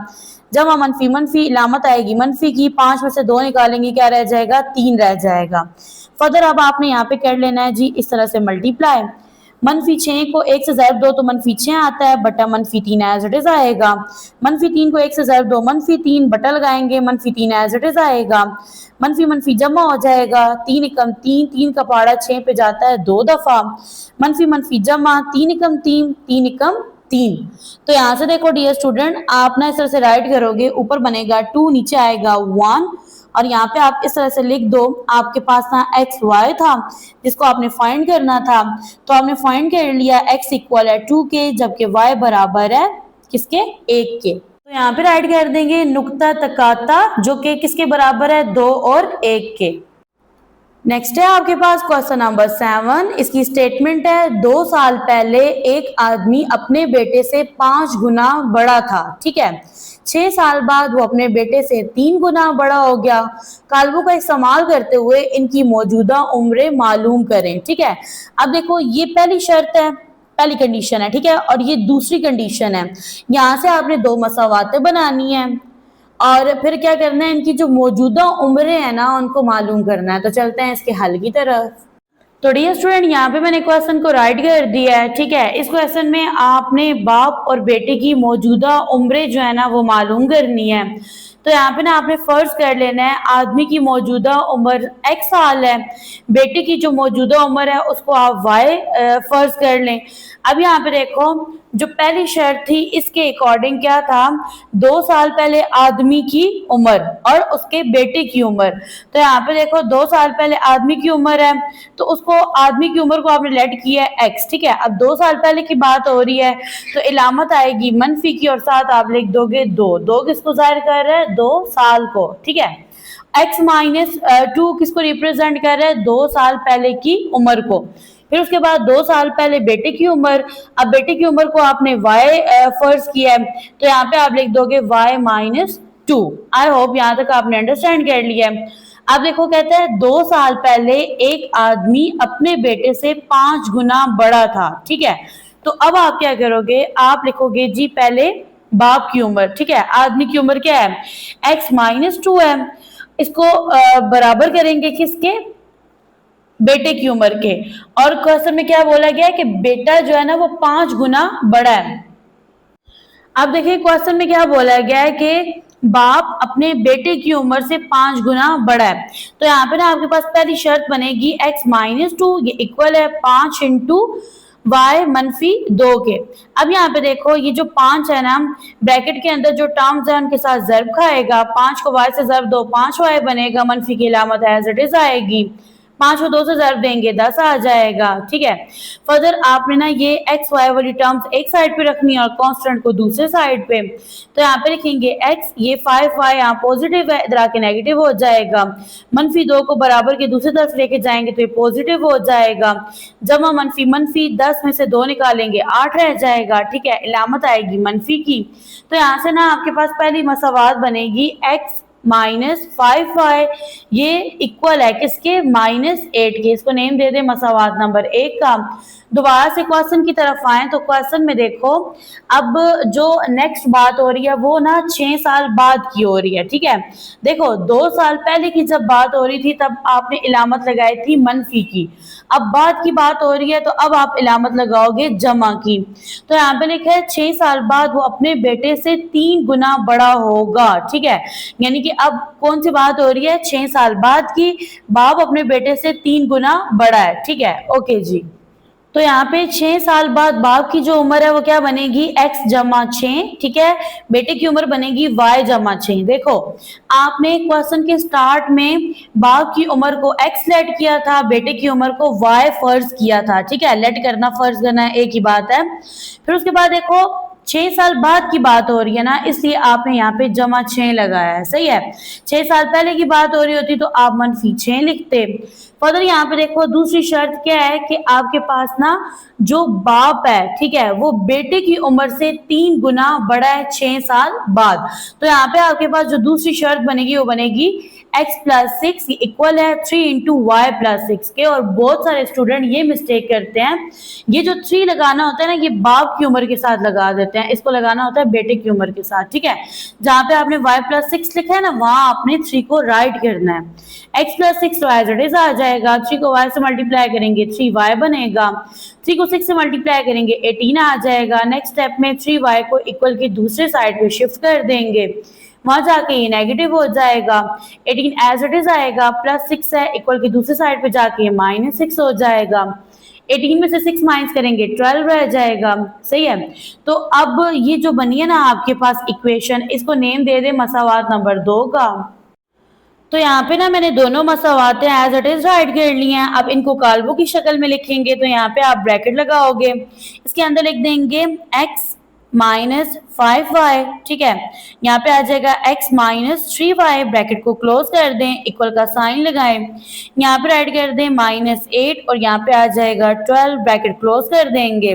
जमा मनफी मनफी इलामत आएगी मनफी की, 5 में से 2 निकालेंगे क्या रह जाएगा, 3 रह जाएगा। फर्दर अब आपने यहाँ पे कर लेना है जी इस तरह से मल्टीप्लाई, मनफी 6 को 1 से ज़रब दो तो मनफी 6 आता है, बटा मनफी 3 एज इट इज आएगा, मनफी 3 को 1 से ज़रब दो मनफी 3, बटा लगाएंगे मनफी 3 एज इट इज आएगा, मनफी मनफी जमा हो जाएगा, 3 एकम 3, 3 का पहाड़ा 6 पे जाता है 2 दफा, मनफी मनफी जमा 3 एकम 3, 3 एकम 3। तो यहाँ से देखो डियर स्टूडेंट आप ना इस तरह से राइट करोगे, ऊपर बनेगा 2, नीचे आएगा 1, और यहाँ पे आप इस तरह से लिख दो, आपके पास ना एक्स वाई था जिसको आपने फाइंड करना था, तो आपने फाइंड कर लिया x इक्वल है 2 के, जबकि y बराबर है किसके, 1 के। तो यहाँ पे राइट कर देंगे नुक्ता तकाता जो कि किसके बराबर है, 2 और 1 के। नेक्स्ट है आपके पास क्वेश्चन नंबर 7, इसकी स्टेटमेंट है 2 साल पहले एक आदमी अपने बेटे से 5 गुना बड़ा था, ठीक है। 6 साल बाद वो अपने बेटे से 3 गुना बड़ा हो गया। कालबों का इस्तेमाल करते हुए इनकी मौजूदा उम्रें मालूम करें, ठीक है। अब देखो ये पहली शर्त है, पहली कंडीशन है, ठीक है, और ये दूसरी कंडीशन है। यहाँ से आपने 2 मसावातें बनानी है और फिर क्या करना है, इनकी जो मौजूदा उम्रें हैं ना उनको मालूम करना है। तो चलते हैं इसके हल की तरफ। तो डियर स्टूडेंट यहाँ पे मैंने क्वेश्चन को राइट कर दिया है, ठीक है। इस क्वेश्चन में आपने बाप और बेटे की मौजूदा उम्रें जो है ना वो मालूम करनी है। तो यहाँ पे ना आपने फर्ज कर लेना है आदमी की मौजूदा उम्र x साल है, बेटे की जो मौजूदा उम्र है उसको आप y फर्ज कर लें। अब यहाँ पे देखो जो पहली शर्त थी इसके अकॉर्डिंग क्या था, 2 साल पहले आदमी की उम्र और उसके बेटे की उम्र। तो यहाँ पे देखो 2 साल पहले आदमी की उम्र है तो उसको आदमी की उम्र को आपने लेट किया है x, ठीक है। अब 2 साल पहले की बात हो रही है तो इलामत आएगी मनफी की और साथ आप लिख दोगे 2 किसको जाहिर कर रहा है, 2 साल को, ठीक है। x माइनस 2 किसको रिप्रेजेंट कर रहा है, 2 साल पहले की उम्र को। फिर उसके बाद 2 साल पहले बेटे की उम्र, अब बेटे की उम्र को आपने y फर्ज किया है तो यहाँ पे आप लिख दोगे y माइनस 2। आई होप यहाँ तक आपने अंडरस्टैंड कर लिया है। अब देखो कहता है 2 साल पहले एक आदमी अपने बेटे से 5 गुना बड़ा था, ठीक है। तो अब आप क्या करोगे, आप लिखोगे जी पहले बाप की उम्र, ठीक है। आदमी की उम्र क्या है, x-2 है। इसको बराबर करेंगे किसके, बेटे की उम्र के। और क्वेश्चन में क्या बोला गया है कि बेटा जो है ना वो 5 गुना बड़ा है। अब देखिए क्वेश्चन में क्या बोला गया है कि बाप अपने बेटे की उम्र से 5 गुना बड़ा है। तो यहाँ पे ना आपके पास पहली शर्त बनेगी x-2 ये इक्वल है 5 इंटू y -2 के। अब यहाँ पे देखो ये जो 5 है ना, ब्रैकेट के अंदर जो टर्म्स है उनके साथ ज़र्ब खाएगा। 5 को y से ज़र्ब दो 5y बनेगा, मनफी की अलामत एज इट इज आएगी। 5 को 2 से ज़र्ब देंगे 10 आ जाएगा, ठीक है। फर्दर आपने ना ये एक्स वाई वाली टर्म्स एक साइड पे रखनी है और कांस्टेंट को दूसरे साइड पे। तो यहाँ पे लिखेंगे x, ये 5y यहाँ पॉजिटिव है, इधर आके नेगेटिव हो जाएगा। -2 को बराबर के दूसरी तरफ लेके जाएंगे तो ये पॉजिटिव हो जाएगा। जमा मनफी 10 में से 2 निकालेंगे 8 रह जाएगा, ठीक है। इलामत आएगी मनफी की। तो यहाँ से ना आपके पास पहली मसावात बनेगी x -5y ये इक्वल है किसके, -8 के। इसको नेम दे दे मसावात नंबर 1 का। दोबारा से क्वेश्चन की तरफ आए तो क्वेश्चन में देखो अब जो नेक्स्ट बात हो रही है वो ना 6 साल बाद की हो रही है, ठीक है। देखो 2 साल पहले की जब बात हो रही थी तब आपने इलामत लगाई थी मनफी की। अब बाद की बात हो रही है तो अब आप इलामत लगाओगे जमा की। तो यहाँ पे लिखा है 6 साल बाद वो अपने बेटे से 3 गुना बड़ा होगा, ठीक है। यानी कि अब कौन सी बात हो रही है, 6 साल बाद की, बाप अपने बेटे से 3 गुना बड़ा है, ठीक है। ओके जी। तो यहाँ पे 6 साल बाद बाप की जो उम्र है वो क्या बनेगी, x जमा 6, ठीक है। बेटे की उम्र बनेगी y जमा 6। देखो आपने क्वेश्चन के स्टार्ट में बाप की उम्र को x लेट किया था, बेटे की उम्र को y फर्ज किया था, ठीक है। लेट करना फर्ज करना एक ही बात है। फिर उसके बाद देखो 6 साल बाद की बात हो रही है ना, इसलिए आपने यहाँ पे जमा 6 लगाया है, सही है। 6 साल पहले की बात हो रही होती तो आप -6 लिखते। फर्दर यहाँ पे देखो दूसरी शर्त क्या है कि आपके पास ना जो बाप है, ठीक है, वो बेटे की उम्र से 3 गुना बड़ा है 6 साल बाद। तो यहाँ पे आपके पास जो दूसरी शर्त बनेगी वो बनेगी x+6 इक्वल है 3 इंटू y+6 के। और बहुत सारे स्टूडेंट ये मिस्टेक करते हैं, ये जो 3 लगाना होता है ना ये बाप की उम्र के साथ लगा देते हैं, इसको लगाना होता है बेटे की उम्र के साथ, ठीक है। जहाँ पे आपने y+6 लिखा है ना वहां आपने 3 को राइट करना है। x+6 तो एज इट इज आ जाएगा, 3 को y से मल्टीप्लाई करेंगे 3y बनेगा, 3 को 6 से मल्टीप्लाई करेंगे 18 आ जाएगा। नेक्स्ट स्टेप में 3y को इक्वल की दूसरे साइड पे शिफ्ट कर देंगे, वहां जाके ये नेगेटिव हो जाएगा, 18 एज इट इज आएगा। +6 है इक्वल की दूसरी साइड पे जाके -6 हो जाएगा। 18 में से 6 माइनस करेंगे 12 रह जाएगा, सही है। तो अब ये जो बनी है ना आपके पास इक्वेशन, इसको नेम दे दे मसावात नंबर 2 का। तो यहाँ पे ना मैंने दोनों मसावातें एज इट इज राइट कर ली हैं। अब इनको काल्बों की शक्ल में लिखेंगे तो यहाँ पे आप ब्रैकेट लगाओगे, इसके अंदर लिख देंगे x -5y, ठीक है। यहाँ पे आ जाएगा x -3y, ब्रैकेट को क्लोज कर दें, इक्वल का साइन लगाएं, यहाँ पे राइट कर दें -8 और यहाँ पे आ जाएगा 12, ब्रैकेट क्लोज कर देंगे।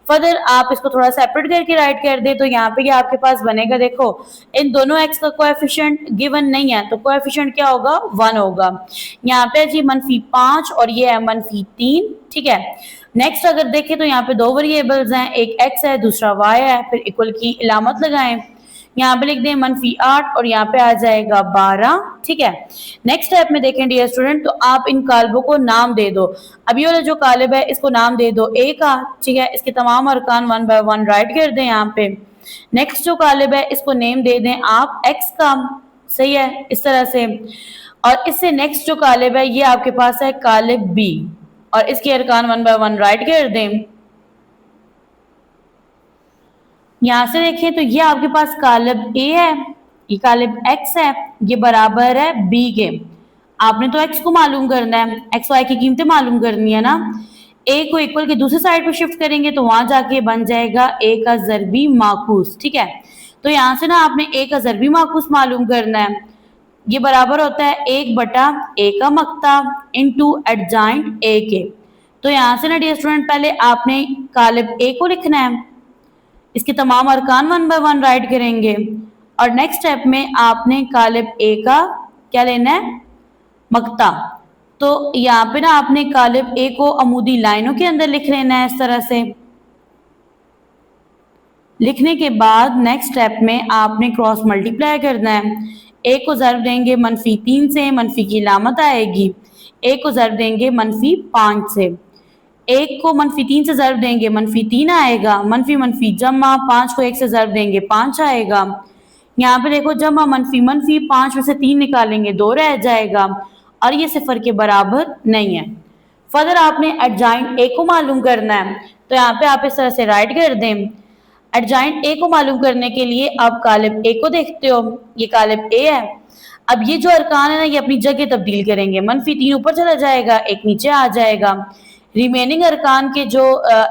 फर्दर आप इसको थोड़ा सेपरेट करके राइट कर दें तो यहाँ पे क्या आपके पास बनेगा, देखो इन दोनों x का कोएफिशिएंट गिवन नहीं है तो कोएफिशिएंट क्या होगा, 1 होगा। यहाँ पे जी -5 और ये है -3, ठीक है। नेक्स्ट अगर देखें तो यहाँ पे 2 वेरिएबल्स हैं, एक x है दूसरा y है, फिर इक्वल की इलामत लगाएं, यहाँ पे लिख दें -8 और यहाँ पे आ जाएगा 12, ठीक है। नेक्स्ट स्टेप में देखें डियर स्टूडेंट तो आप इन काल्बों को नाम दे दो। अब ये वाला जो कालिब है इसको नाम दे दो a का, ठीक है। इसके तमाम अरकान 1 बाय 1 राइट कर दें यहाँ पे। नेक्स्ट जो कालिब है इसको नेम दे दें आप x का, सही है, इस तरह से। और इससे नेक्स्ट जो कालिब है ये आपके पास है कालिब b और इसके अरकान 1 बाय 1 राइट कर दें। यहां से देखें तो ये आपके पास कालिब a है, ये कालिब x है, ये बराबर है b के। आपने तो x को मालूम करना है, x y की कीमतें मालूम करनी है ना। a को इक्वल की दूसरी साइड पर शिफ्ट करेंगे तो वहां जाके बन जाएगा a का ज़रबी माकूस, ठीक है। तो यहां से ना आपने a का ज़रबी माकूस मालूम करना है, ये बराबर होता है 1/a का मक्ता इंटू एडजाइंट a के। तो यहाँ से ना डियर स्टूडेंट पहले आपने कालिब a को लिखना है, इसके तमाम अरकान 1 बाय 1 राइट करेंगे और नेक्स्ट स्टेप में आपने कालिब ए का क्या लेना है, मक्ता। तो यहाँ पे ना आपने कालिब ए को अमूदी लाइनों के अंदर लिख लेना है इस तरह से। लिखने के बाद नेक्स्ट स्टेप में आपने क्रॉस मल्टीप्लाई करना है। ए को ज़र्ब देंगे -3 से, मनफी की लामत आएगी। ए को ज़र्ब देंगे -5 से। एक को -3 से ज़र्ब देंगे -3 आएगा। मनफी जमा, 5 को 1 से ज़र्ब देंगे 5 आएगा। यहाँ पे देखो जमा मनफी 5 में से 3 निकालेंगे 2 रह जाएगा और ये सिफर के बराबर नहीं है। फर्दर आपने एडजाइंट ए को मालूम करना है, तो यहाँ पे आप इस तरह से राइट कर दें। एडजाइंट ए को मालूम करने के लिए आप कालिब ए को देखते हो, ये कालिब ए है। अब ये जो अरकान है ना ये अपनी जगह तब्दील करेंगे, -3 ऊपर चला जाएगा, 1 नीचे आ जाएगा। रिमेनिंग अरकान के जो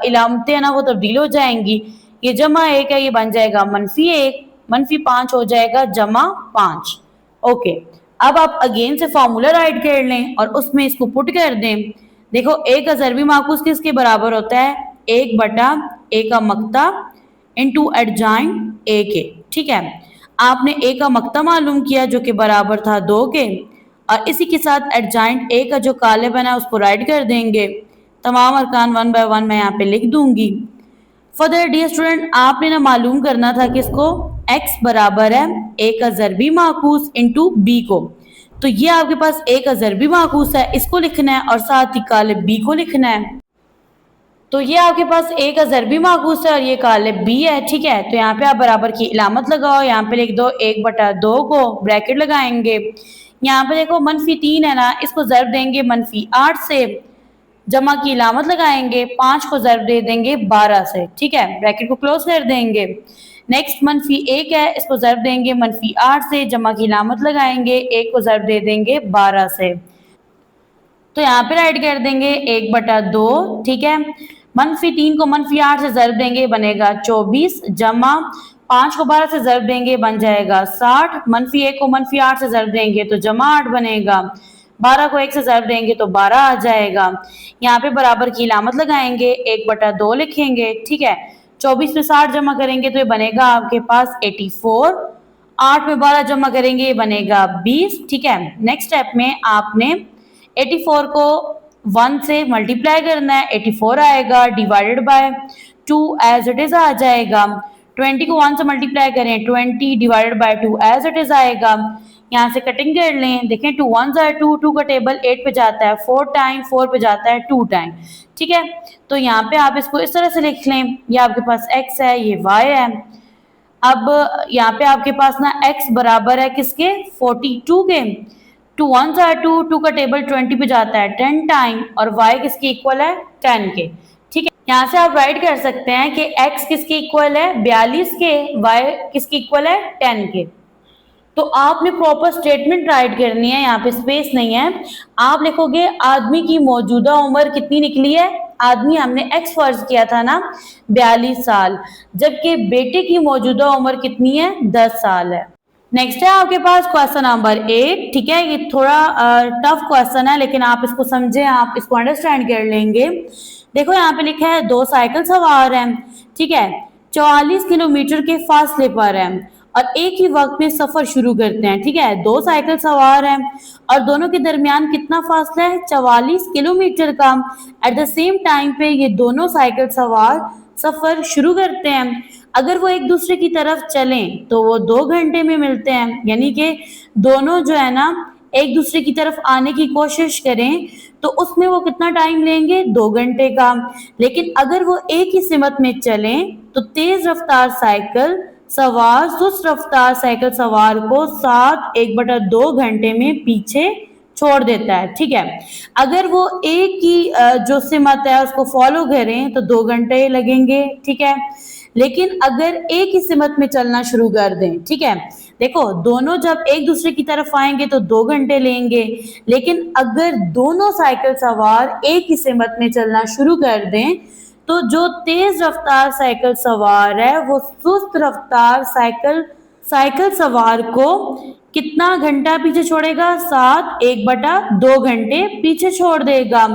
इलामतें हैं ना वो तब्दील हो जाएंगी। ये जमा 1 है, ये बन जाएगा -1, -5 हो जाएगा जमा 5। ओके, अब आप अगेन से फार्मूला राइट कर लें और उसमें इसको पुट कर दें। देखो ए का ज़रबी माकूस किसके बराबर होता है, 1/a का मक्ता इंटू एडजाइंट ए के। ठीक है, आपने ए का मक्ता मालूम किया जो कि बराबर था 2 के, और इसी के साथ एडजाइंट ए का जो कालिब है ना उसको राइट कर देंगे। तमाम अरकान 1 बाय 1 मैं यहाँ पे लिख दूंगी। फर्दर डियर स्टूडेंट, आपने ना मालूम करना था कि इसको x बराबर है a का ज़रबी माकूस इंटू b को। तो ये आपके पास a का ज़रबी माकूस है, इसको लिखना है और साथ ही कालिब b को लिखना है। तो ये आपके पास a का ज़रबी माकूस है और ये कालिब b है। ठीक है, तो यहाँ पे आप बराबर की इलामत लगाओ, यहाँ पे लिख दो 1/2 को, ब्रैकेट लगाएंगे। यहाँ पे देखो -3 है ना, इसको ज़रब देंगे -8 से, जमा की इलामत लगाएंगे, 5 को ज़रब दे देंगे 12 से। ठीक है, ब्रैकेट को क्लोज कर देंगे। नेक्स्ट -1 है, इसको ज़रब देंगे -8 से, जमा की इलामत लगाएंगे, 1 को ज़रब दे देंगे 12 से। तो यहाँ पे राइट कर देंगे 1/2। ठीक है, -3 को -8 से ज़रब देंगे बनेगा 24, जमा 5 को 12 से ज़रब देंगे बन जाएगा 60, -1 को -8 से ज़रब देंगे तो जमा 8 बनेगा, 12 को 1 से ज़रब देंगे तो 12 आ जाएगा। यहाँ पे बराबर की इलामत लगाएंगे, 1/2 लिखेंगे। ठीक है, 24 पे 60 जमा करेंगे तो ये बनेगा आपके पास 84, 8 में 12 जमा करेंगे ये बनेगा 20। ठीक है, नेक्स्ट स्टेप में आपने 84 को 1 से मल्टीप्लाई करना है, 84 आएगा, divided by 2 as it is आ जाएगा। 20 को 1 से मल्टीप्लाई करें, 20 divided by 2 as it is आएगा। यहाँ से कटिंग कर लें, देखें 2 1s are 2, 2 का टेबल 8 पे जाता है 4 टाइम, 4 पे जाता है 2 टाइम। ठीक है, तो यहाँ पे आप इसको इस तरह से लिख लें, ये आपके पास x है, ये y है। अब यहाँ पे आपके पास ना x बराबर है किसके, 42 के। 2 1s are 2, 2 का टेबल 20 पे जाता है 10 टाइम, और y किसके इक्वल है, 10 के। ठीक है, यहाँ से आप राइट कर सकते हैं कि x किसके इक्वल है, 42 के, y किसके इक्वल है, 10 के। तो आपने प्रॉपर स्टेटमेंट राइट करनी है, यहाँ पे स्पेस नहीं है। आप लिखोगे आदमी की मौजूदा उम्र कितनी निकली है, आदमी हमने x फर्ज किया था ना 42 साल, जबकि बेटे की मौजूदा उम्र कितनी है, 10 साल है। नेक्स्ट है आपके पास क्वेश्चन नंबर 8। ठीक है, ये थोड़ा टफ क्वेश्चन है लेकिन आप इसको समझें, आप इसको अंडरस्टैंड कर लेंगे। देखो यहाँ पे लिखा है 2 साइकिल सवार हैं। ठीक है, 44 किलोमीटर के फासले पर है और एक ही वक्त में सफर शुरू करते हैं। ठीक है, 2 साइकिल सवार हैं और दोनों के दरमियान कितना फासला है, 44 किलोमीटर का। एट द सेम टाइम पे ये दोनों साइकिल सवार सफर शुरू करते हैं। अगर वो एक दूसरे की तरफ चलें तो वो 2 घंटे में मिलते हैं, यानी कि दोनों जो है ना एक दूसरे की तरफ आने की कोशिश करें तो उसमें वो कितना टाइम लेंगे, 2 घंटे का। लेकिन अगर वो एक ही सिमत में चलें तो तेज रफ्तार साइकिल सवार सुस्त रफ्तार साइकिल सवार को 1/2 घंटे में पीछे छोड़ देता है। ठीक है, अगर वो एक ही जो सिमत है उसको फॉलो करें तो 2 घंटे लगेंगे। ठीक है, लेकिन अगर एक ही सिमत में चलना शुरू कर दें, ठीक है, देखो दोनों जब एक दूसरे की तरफ आएंगे तो 2 घंटे लेंगे, लेकिन अगर दोनों साइकिल सवार एक ही सिमत में चलना शुरू कर दें तो जो तेज रफ्तार साइकिल सवार है वो सुस्त रफ्तार साइकिल सवार को कितना घंटा पीछे छोड़ेगा? 7 1/2 घंटे पीछे छोड़ देगा।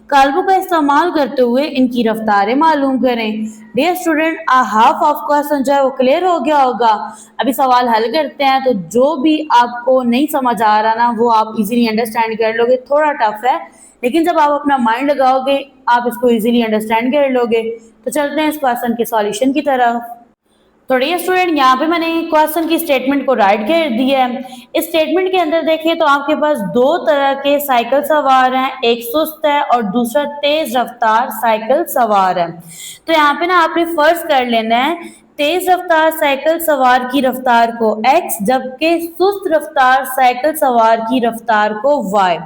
काल्बों का इस्तेमाल करते हुए इनकी रफ्तारें मालूम करें। Dear student, half of question जो है वो क्लियर हो गया होगा। अभी सवाल हल करते हैं, तो जो भी आपको नहीं समझ आ रहा ना वो आप इजीली अंडरस्टैंड कर लोगे। थोड़ा टफ है, लेकिन जब आप अपना माइंड लगाओगे आप इसको इजीली अंडरस्टैंड कर लोगे। तो चलते हैं इस क्वेश्चन के सॉल्यूशन की तरफ। तो डियर स्टूडेंट, यहाँ पे मैंने क्वेश्चन की स्टेटमेंट को राइट कर दिया है। इस स्टेटमेंट के अंदर देखिए तो आपके पास दो तरह के साइकिल सवार हैं, एक सुस्त है और दूसरा तेज रफ्तार साइकिल सवार है। तो यहाँ पे ना आपने फर्ज कर लेना है तेज रफ्तार साइकिल सवार की रफ्तार को x, जबकि सुस्त रफ्तार साइकिल सवार की रफ्तार को y।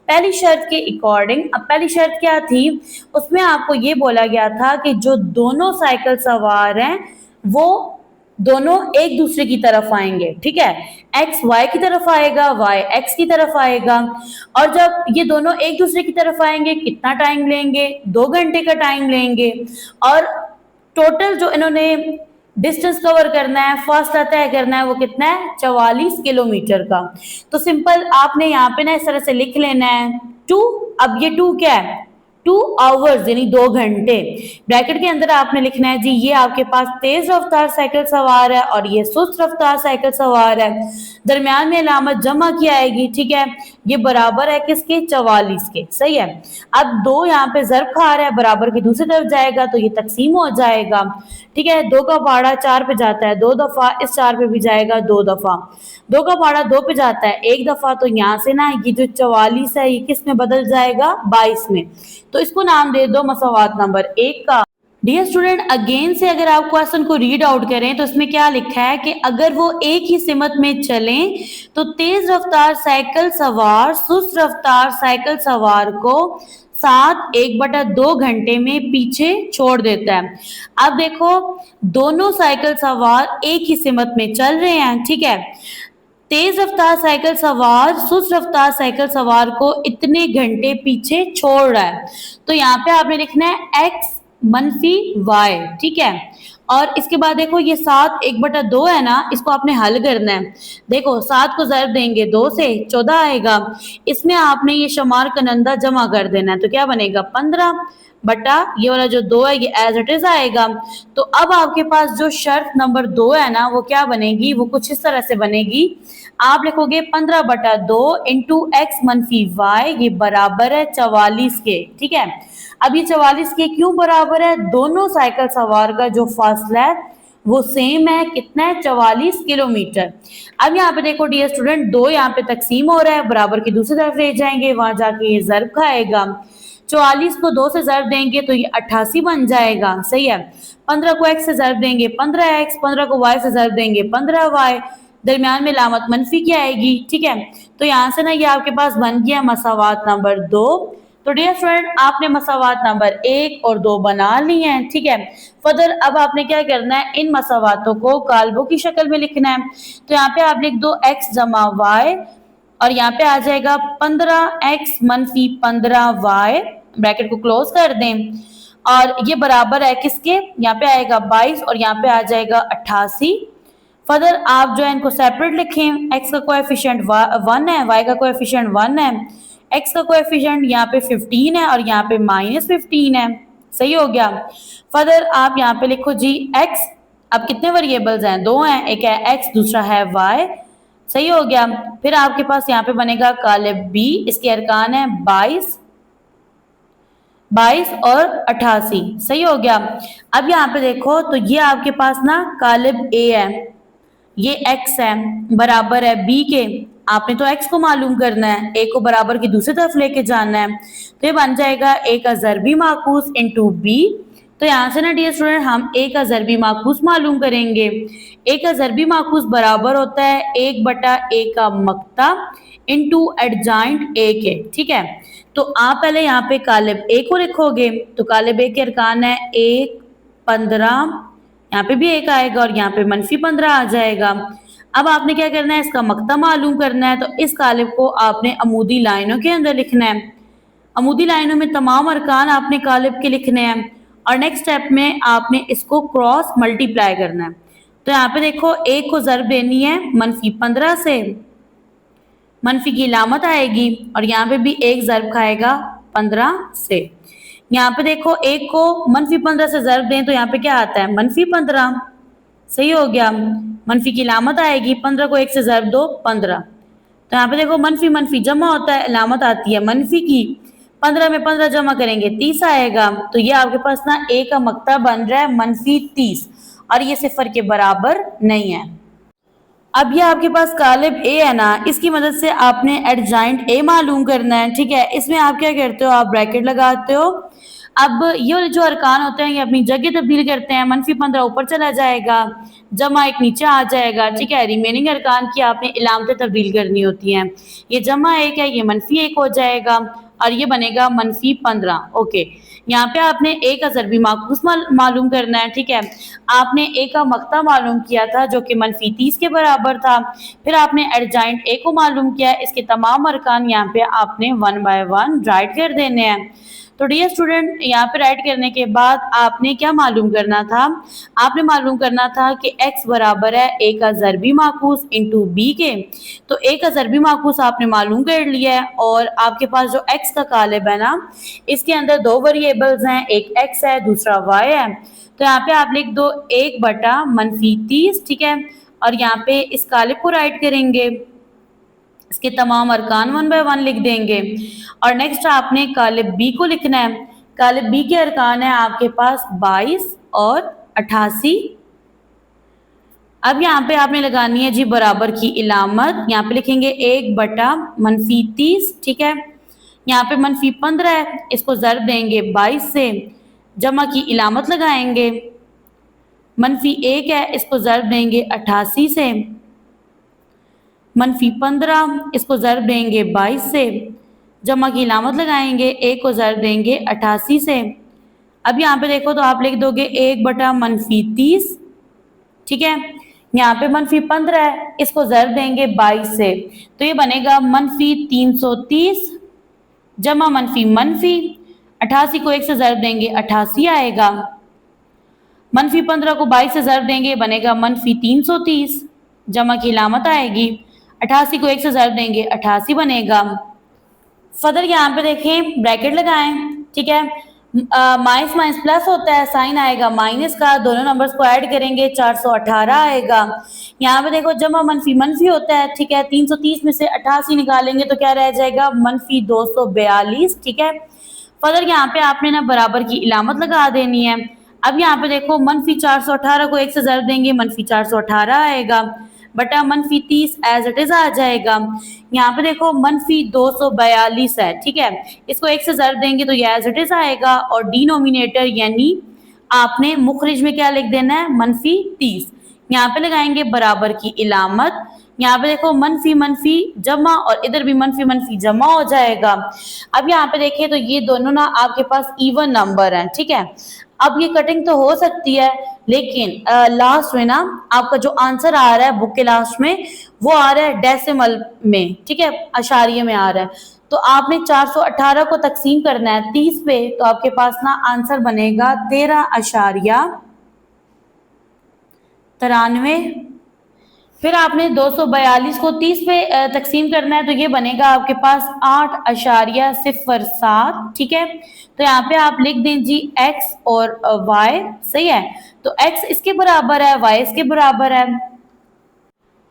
पहली शर्त के अकॉर्डिंग, अब पहली शर्त क्या थी, उसमें आपको ये बोला गया था कि जो दोनों साइकिल सवार हैं वो दोनों एक दूसरे की तरफ आएंगे, ठीक है। x y की तरफ आएगा, y x की तरफ आएगा। और जब ये दोनों एक दूसरे की तरफ आएंगे कितना टाइम लेंगे? 2 घंटे का टाइम लेंगे। और टोटल जो इन्होंने डिस्टेंस कवर करना है, फासला तय करना है, वो कितना है? 44 किलोमीटर का। तो सिंपल आपने यहाँ पे ना इस तरह से लिख लेना है 2। अब ये 2 क्या है? 2 आवर्स यानी 2 घंटे। ब्रैकेट के अंदर आपने लिखना है जी ये आपके पास तेज रफ्तार साइकिल सवार है और ये सुस्त रफ्तार साइकिल सवार है। दरमियान में अलामत जमा की आएगी, ठीक है। ये बराबर है किसके? 44 के, सही है। अब 2 यहाँ पे ज़र्ब खा रहा है, बराबर की दूसरी तरफ जाएगा तो ये तकसीम हो जाएगा, ठीक है। 2 का पहाड़ा 4 पे जाता है 2 दफा, इस 4 पे भी जाएगा 2 दफा। 2 का पहाड़ा 2 पे जाता है 1 दफा, तो यहाँ से ना ये जो 44 है ये किस में बदल जाएगा? 22 में। तो इसको नाम दे दो मसवात नंबर 1 का। डियर स्टूडेंट, अगेन से अगर आप क्वेश्चन को रीड आउट करें तो इसमें क्या लिखा है कि अगर वो एक ही सिमत में चलें तो तेज रफ्तार साइकिल सवार सुस्त रफ्तार साइकिल सवार को 7 1/2 घंटे में पीछे छोड़ देता है। अब देखो दोनों साइकिल सवार एक ही सिमत में चल रहे हैं, ठीक है। तेज रफ्तार साइकिल सवार सुस्त रफ्तार साइकिल सवार को इतने घंटे पीछे छोड़ रहा है। तो यहाँ पे आपने लिखना है x मनफी y, ठीक है। और इसके बाद देखो ये 7 1/2 है ना, इसको आपने हल करना है। देखो 7 को ज़र्ब देंगे 2 से 14 आएगा, इसमें आपने ये शमार कनंदा जमा कर देना है तो क्या बनेगा? 15 बटा ये वाला जो 2 है ये एज इट इज आएगा। तो अब आपके पास जो शर्त नंबर 2 है ना वो क्या बनेगी? वो कुछ इस तरह से बनेगी। आप लिखोगे 15/2 इंटू एक्स मनफी वाई, ये बराबर है 44 के, ठीक है। अब ये 44 के क्यों बराबर है? दोनों साइकिल सवार का जो फासला है वो सेम है, कितना है? 44 किलोमीटर। अब यहाँ पे देखो डियर स्टूडेंट 2 यहाँ पे तकसीम हो रहा है, बराबर की दूसरी तरफ ले जाएंगे, वहां जाके ये ज़र्ब खाएगा। 44 को 2 से ज़र्ब देंगे तो ये 88 बन जाएगा, सही है। 15 को x से ज़र्ब देंगे 15x, 15 को y से ज़र्ब देंगे 15y, दरमियान में लामत मनफी की आएगी, ठीक है। तो यहाँ से ना ये आपके पास बन गया मसावात नंबर 2। तो डियर फ्रेंड आपने मसावात नंबर 1 और 2 बना ली हैं, ठीक है। फर्दर अब आपने क्या करना है? इन मसावातों को काल्बों की शक्ल में लिखना है। तो यहाँ पे आप लिख दो x जमा y और यहाँ पे आ जाएगा 15x मनफी 15y, ब्रैकेट को क्लोज कर दें और ये बराबर है किसके? यहाँ पे आएगा 22 और यहाँ पे आ जाएगा 88। फर्दर आप जो है इनको सेपरेट लिखें। x का कोएफिशिएंट 1 है, y का कोएफिशिएंट 1 है, x का कोएफिशिएंट यहाँ पे 15 है और यहाँ पे -15 है, सही हो गया। फर्दर आप यहाँ पे लिखो जी x, अब कितने वेरिएबल्स हैं? 2 हैं, एक है x दूसरा है y, सही हो गया। फिर आपके पास यहाँ पे बनेगा कालिब b, इसके अरकान है 22 और 88, सही हो गया। अब यहाँ पे देखो तो ये आपके पास ना कालिब a है, ये x है, बराबर है b के। आपने तो x को मालूम करना है, a को बराबर की दूसरी तरफ लेके जाना है, तो ये बन जाएगा a का ज़रबी माकूस इंटू b। तो यहाँ से ना डियर स्टूडेंट हम a का ज़रबी माकूस मालूम करेंगे। a का ज़रबी माकूस बराबर होता है 1/a का मक्ता इंटू एडजाइंट a के, ठीक है। तो आप पहले यहाँ पे कालिब a को लिखोगे तो कालिब a के अरकान है 1 15, यहाँ पे भी 1 आएगा और यहाँ पे -15 आ जाएगा। अब आपने क्या करना है? इसका मक्ता मालूम करना है। तो इस कालिब को आपने अमूदी लाइनों के अंदर लिखना है। अमूदी लाइनों में तमाम अरकान आपने कालिब के लिखने हैं और नेक्स्ट स्टेप में आपने इसको क्रॉस मल्टीप्लाई करना है। तो यहाँ पे देखो 1 को ज़र्ब देनी है -15 से मनफी की इलामत आएगी और यहाँ पे भी एक ज़र्ब खाएगा 15 से। यहाँ पे देखो एक को -15 से ज़र्ब दें तो यहाँ पे क्या आता है, -15। सही हो गया। मनफी की इलामत आएगी, 15 को एक से ज़र्ब दो 15। तो यहाँ पे देखो मनफी मनफी जमा होता है, इलामत आती है मनफी की। 15 में 15 जमा करेंगे 30 आएगा। तो ये आपके पास ना ए का मक्ता बन रहा है -30 और ये सिफर के बराबर नहीं है। अब ये आपके पास कालिब ए है ना, इसकी मदद से आपने एडजाइंट ए मालूम करना है। ठीक है, इसमें आप क्या करते हो, आप ब्रैकेट लगाते हो। अब ये वाले जो अरकान होते हैं ये अपनी जगह तब्दील करते हैं। -15 ऊपर चला जाएगा, जमा एक नीचे आ जाएगा। ठीक है, रिमेनिंग अरकान की आपने इलामतें तब्दील करनी होती हैं। ये जमा एक है, ये -1 हो जाएगा और ये बनेगा -15। ओके, यहाँ पे आपने ए का ज़रबी माकूस मालूम करना है। ठीक है, आपने ए का मक्ता मालूम किया था जो कि -30 के बराबर था। फिर आपने एडजाइंट ए को मालूम किया, इसके तमाम अरकान यहाँ पे आपने 1 बाय 1 राइट कर देने हैं। तो डियर स्टूडेंट, यहाँ पे राइट करने के बाद आपने क्या मालूम करना था, आपने मालूम करना था कि x बराबर है ए का ज़रबी माकूस इंटू बी के। तो ए का ज़रबी माकूस आपने मालूम कर लिया है और आपके पास जो x का कालिब है ना, इसके अंदर दो वेरिएबल्स हैं, एक x है दूसरा y है। तो यहाँ पे आप लिख दो 1/-30। ठीक है, और यहाँ पे इस कालिब को राइट करेंगे, इसके तमाम अरकान 1 बाय 1 लिख देंगे। और नेक्स्ट आपने कालिब बी को लिखना है। कालिब बी के अरकान है आपके पास 22 और 88। अब यहाँ पे आपने लगानी है जी बराबर की इलामत। यहाँ पे लिखेंगे 1/-30। ठीक है, यहाँ पे -15 है, इसको ज़र्ब देंगे 22 से, जमा की इलामत लगाएंगे। -1 है, इसको ज़र्ब देंगे 88 से, -15 इसको ज़र्ब देंगे 22 से, जमा की इलामत लगाएंगे, एक को ज़र्ब देंगे 88 से। अब यहाँ पे देखो तो आप लिख दोगे 1/-30। ठीक है, यहाँ पे -15 है, इसको ज़र्ब देंगे 22 से, तो ये बनेगा -330 जमा -, 88 को 1 से ज़र्ब देंगे 88 आएगा। -15 को 22 से ज़र्ब देंगे बनेगा -330, जमा की इलामत आएगी। 88 को 1 से ज़र्ब देंगे 88 बनेगा। फर्दर यहाँ पे देखें ब्रैकेट लगाएं। ठीक है, माइनस माइनस प्लस होता है, साइन आएगा माइनस का, दोनों नंबर्स को ऐड करेंगे 418 आएगा। यहाँ पे देखो जमा मनफी होता है। ठीक है, 330 में से 88 निकालेंगे तो क्या रह जाएगा, -242। ठीक है, फर्दर यहाँ पे आपने ना बराबर की इलामत लगा देनी है। अब यहाँ पे देखो -418 को 1 से ज़र्ब देंगे -418 आएगा, बटा -30 एज इट इज आ जाएगा। यहाँ पे देखो -242 है। ठीक है, इसको 1 से ज़र्ब देंगे तो ये एज इट इज आएगा और डिनोमिनेटर यानी आपने मुखरिज में क्या लिख देना है, -30। यहाँ पे लगाएंगे बराबर की इलामत। यहाँ पे देखो मनफी जमा और इधर भी मनफी जमा हो जाएगा। अब यहाँ पे देखें तो ये दोनों ना आपके पास इवन नंबर हैं। ठीक है, अब ये कटिंग तो हो सकती है लेकिन लास्ट में ना आपका जो आंसर आ रहा है बुक के लास्ट में वो आ रहा है डेसिमल में। ठीक है, अशारिये में आ रहा है। तो आपने 418 को तकसीम करना है 30 पे, तो आपके पास ना आंसर बनेगा 13.93। फिर आपने 242 को 30 पे तकसीम करना है तो ये बनेगा आपके पास 8.07। ठीक है, तो यहाँ पे आप लिख दें जी x और y। सही है, तो x इसके बराबर है, y इसके बराबर है।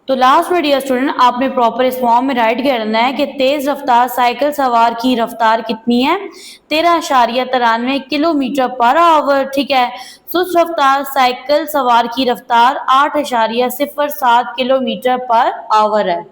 तो लास्ट में डियर स्टूडेंट आपने प्रॉपर इस फॉर्म में राइट करना है कि तेज रफ्तार साइकिल सवार की रफ्तार कितनी है, 13.93 किलोमीटर पर आवर। ठीक है, सुस्त रफ्तार साइकिल सवार की रफ्तार 8.07 किलोमीटर पर आवर है।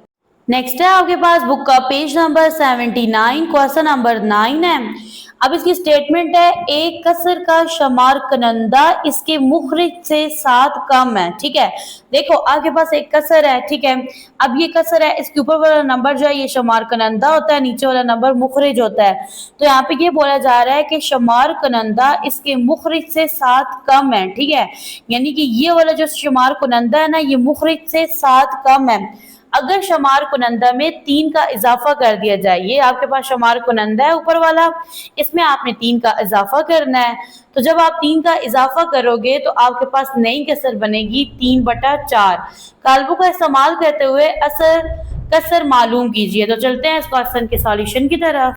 नेक्स्ट है आपके पास बुक का पेज नंबर 79, क्वेश्चन नंबर 9 है। अब इसकी स्टेटमेंट है, एक कसर का शुमार कनंदा इसके मुखरिज से 7 कम है। ठीक है, देखो आपके पास एक कसर है। ठीक है, अब ये कसर है, इसके ऊपर वाला नंबर जो है ये शुमार कनंदा होता है, नीचे वाला नंबर मुखरिज होता है। तो यहाँ पे ये बोला जा रहा है कि शुमार कनंदा इसके मुखरिज से 7 कम है। ठीक है, यानी कि ये वाला जो शुमार कनंदा है ना ये मुखरिज से 7 कम है। अगर शुमार कुनंदा में 3 का इजाफा कर दिया जाए, ये आपके पास शुमार कुनंदा है ऊपर वाला, इसमें आपने 3 का इजाफा करना है। तो जब आप 3 का इजाफा करोगे तो आपके पास नई कसर बनेगी 3/4। काल्बों का इस्तेमाल करते हुए असर कसर मालूम कीजिए। तो चलते हैं इस क्वेश्चन के सॉल्यूशन की तरफ।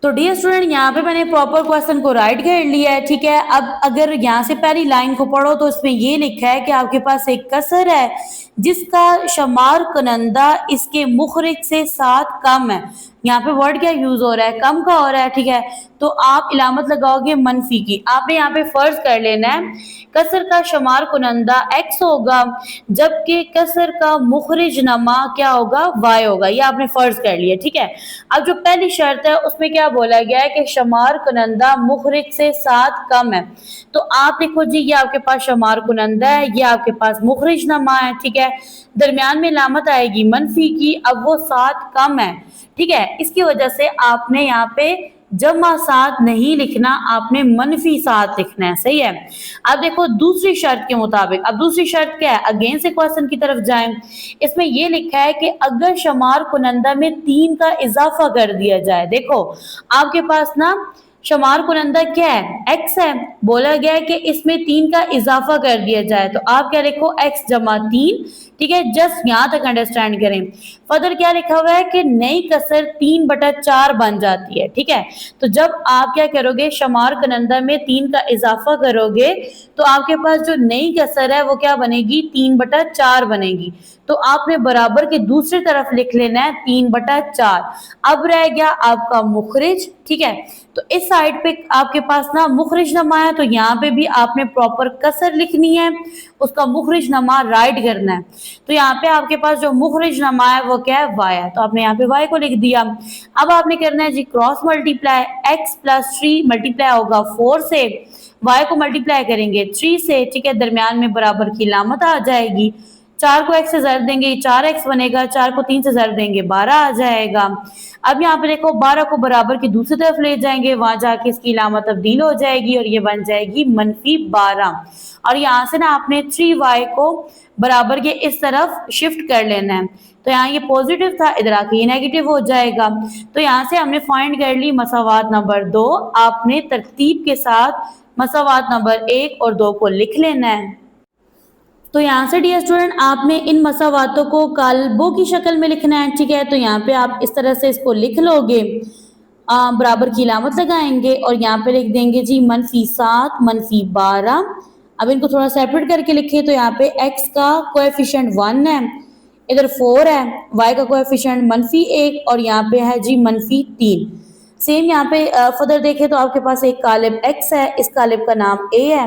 तो डियर स्टूडेंट, यहाँ पे मैंने प्रॉपर क्वेश्चन को राइट कर लिया है, ठीक है। अब अगर यहाँ से पहली लाइन को पढ़ो तो इसमें ये लिखा है कि आपके पास एक कसर है जिसका शुमार कुनंदा इसके मुखरिज से 7 कम है। यहाँ पे वर्ड क्या यूज हो रहा है, कम का हो रहा है, ठीक है। तो आप इलामत लगाओगे मनफी की। आपने यहाँ पे फर्ज कर लेना है कसर का शुमार कुनंदा x होगा जबकि कसर का मुखरिज नमा क्या होगा, y होगा। ये आपने फर्ज कर लिया, ठीक है। अब जो पहली शर्त है उसमें क्या बोला गया है कि शुमार कुनंदा मुखरिज से 7 कम है। तो आप देखो जी, ये आपके पास शुमार कुनंदा है, ये आपके पास मुखरिज नमा है, ठीक है। दरमियान में लामत आएगी मनफी की। अब वो 7 कम है, ठीक है। इसकी वजह से आपने यहाँ पे जमा 7 नहीं लिखना, आपने मनफी 7 लिखना है, सही है। अब देखो दूसरी शर्त के मुताबिक, अब दूसरी शर्त क्या है, अगेन से क्वेश्चन की तरफ जाएं। इसमें ये लिखा है कि अगर शुमार कुनंदा में 3 का इजाफा कर दिया जाए। देखो आपके पास ना शुमार कुनंदा क्या है, x है। बोला गया है कि इसमें 3 का इजाफा कर दिया जाए। तो आप क्या लिखो, x जमा 3, ठीक है। जस्ट यहाँ तक अंडरस्टैंड करें। फर्दर क्या लिखा हुआ है कि नई कसर 3/4 बन जाती है, ठीक है। तो जब आप क्या करोगे, शुमार कुनंदा में 3 का इजाफा करोगे तो आपके पास जो नई कसर है वो क्या बनेगी, 3/4 बनेगी। तो आपने बराबर के दूसरी तरफ लिख लेना है 3/4। अब रह गया आपका मुखरिज, ठीक है। तो इस साइड पे आपके पास ना मुखरिज नमा है, तो यहाँ पे भी आपने प्रॉपर कसर लिखनी है, उसका मुखरिज नमा राइट करना है। तो यहाँ पे आपके पास जो मुखरिज नमा है वो क्या है, y है। तो आपने यहाँ पे y को लिख दिया। अब आपने करना है जी क्रॉस मल्टीप्लाई, x + 3 मल्टीप्लाई होगा 4 से, y को मल्टीप्लाई करेंगे 3 से, ठीक है। दरमियान में बराबर की लामत आ जाएगी। 4 को x से ज़रब देंगे 4x बनेगा, 4 को 3 से ज़रब देंगे 12 आ जाएगा। अब यहाँ पे देखो 12 को बराबर की दूसरी तरफ ले जाएंगे, वहां जाके इसकी इलामत तब्दील हो जाएगी और ये बन जाएगी -12। और यहाँ से ना आपने 3y को बराबर के इस तरफ शिफ्ट कर लेना है। तो यहाँ ये पॉजिटिव था, इधर आके ये नेगेटिव हो जाएगा। तो यहाँ से हमने फाइंड कर ली मसावात नंबर 2। आपने तरतीब के साथ मसावात नंबर 1 और 2 को लिख लेना है। तो यहाँ से डियर स्टूडेंट आपने इन मसावातों को कालबों की शक्ल में लिखना है, ठीक है। तो यहाँ पे आप इस तरह से इसको लिख लोगे, बराबर की इलामत लगाएंगे और यहाँ पे लिख देंगे जी -7 -12। अब इनको थोड़ा सेपरेट करके लिखे तो यहाँ पे x का कोएफिशिएंट 1 है, इधर 4 है, y का कोएफिशिएंट -1 और यहाँ पे है जी -3। सेम यहाँ पे फर्दर देखें तो आपके पास एक कालिब x है, इस कालिब का नाम a है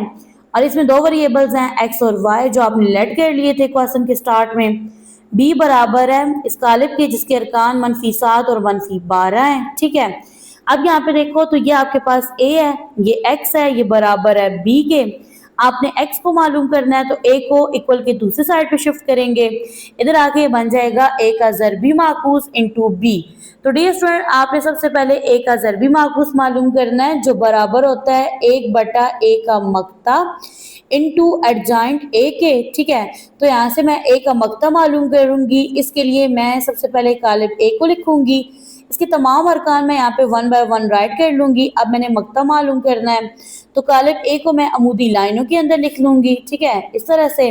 और इसमें 2 वेरिएबल्स हैं x और y जो आपने लेट कर लिए थे क्वेश्चन के स्टार्ट में। b बराबर है इस कालिब के जिसके अरकान -7 और -12 हैं, ठीक है। अब यहाँ पे देखो तो ये आपके पास a है, ये x है, ये बराबर है b के। आपने x को मालूम करना है तो a को इक्वल के दूसरी साइड पे शिफ्ट करेंगे, इधर आके बन जाएगा a का ज़रबी माकूस इंटू b। तो डियर स्टूडेंट आपने सबसे पहले a का ज़रबी माकूस मालूम करना है जो बराबर होता है 1/a का मक्ता इंटू एडजॉइंट a के, ठीक है। तो यहाँ से मैं a का मक्ता मालूम करूंगी, इसके लिए मैं सबसे पहले कालिब a को लिखूंगी, इसके तमाम अरकान में यहाँ पे 1 बाय 1 राइट कर लूंगी। अब मैंने मक्ता मालूम करना है तो कालिब a को मैं अमूदी लाइनों के अंदर लिख लूंगी, ठीक है। इस तरह से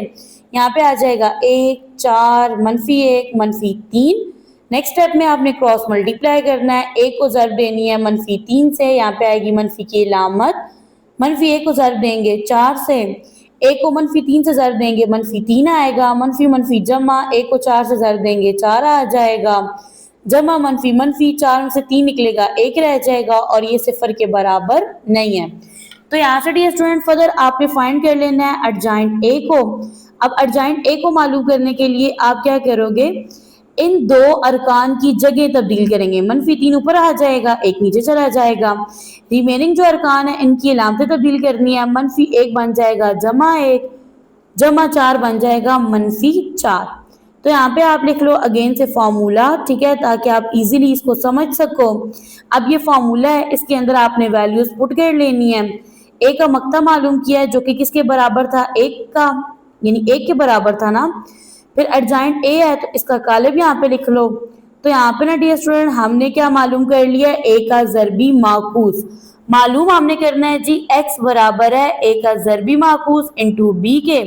यहाँ पे आ जाएगा 1 4 -1 -3। नेक्स्ट स्टेप में आपने क्रॉस मल्टीप्लाई करना है, a को ज़रब देनी है -3 से, यहाँ पे आएगी मनफी की इलामत, -1 को ज़रब देंगे 4 से, a को -3 से ज़रब देंगे -3 आएगा, मनफी जमा, a को 4 से ज़रब देंगे 4 आ जाएगा, जमा मनफी 4 में से 3 निकलेगा 1 रह जाएगा और ये 0 के बराबर नहीं है। तो यहाँ से डियर स्टूडेंट फर्दर आपने फाइंड कर लेना है एडजॉइंट a को। अब एडजॉइंट a को मालूम करने के लिए आप क्या करोगे, इन 2 अरकान की जगह तब्दील करेंगे, -3 ऊपर आ जाएगा 1 नीचे चला जाएगा, रिमेनिंग जो अरकान है इनकी इलामतें तब्दील करनी है, -1 बन जाएगा -1 जमा 4 बन जाएगा -4। तो यहाँ पे आप लिख लो अगेन से फार्मूला, ठीक है, ताकि आप इजीली इसको समझ सको। अब ये फार्मूला है, इसके अंदर आपने वैल्यूज पुट कर लेनी है। a का मक्ता मालूम किया है जो कि किसके बराबर था, 1 का, यानी 1 के बराबर था ना। फिर एडजॉइंट a है तो इसका कालिब यहाँ पे लिख लो। तो यहाँ पे ना डियर स्टूडेंट हमने क्या मालूम कर लिया, a का ज़रबी माकूस मालूम हमने करना है जी, x बराबर है a का ज़रबी माकूस इंटू b के।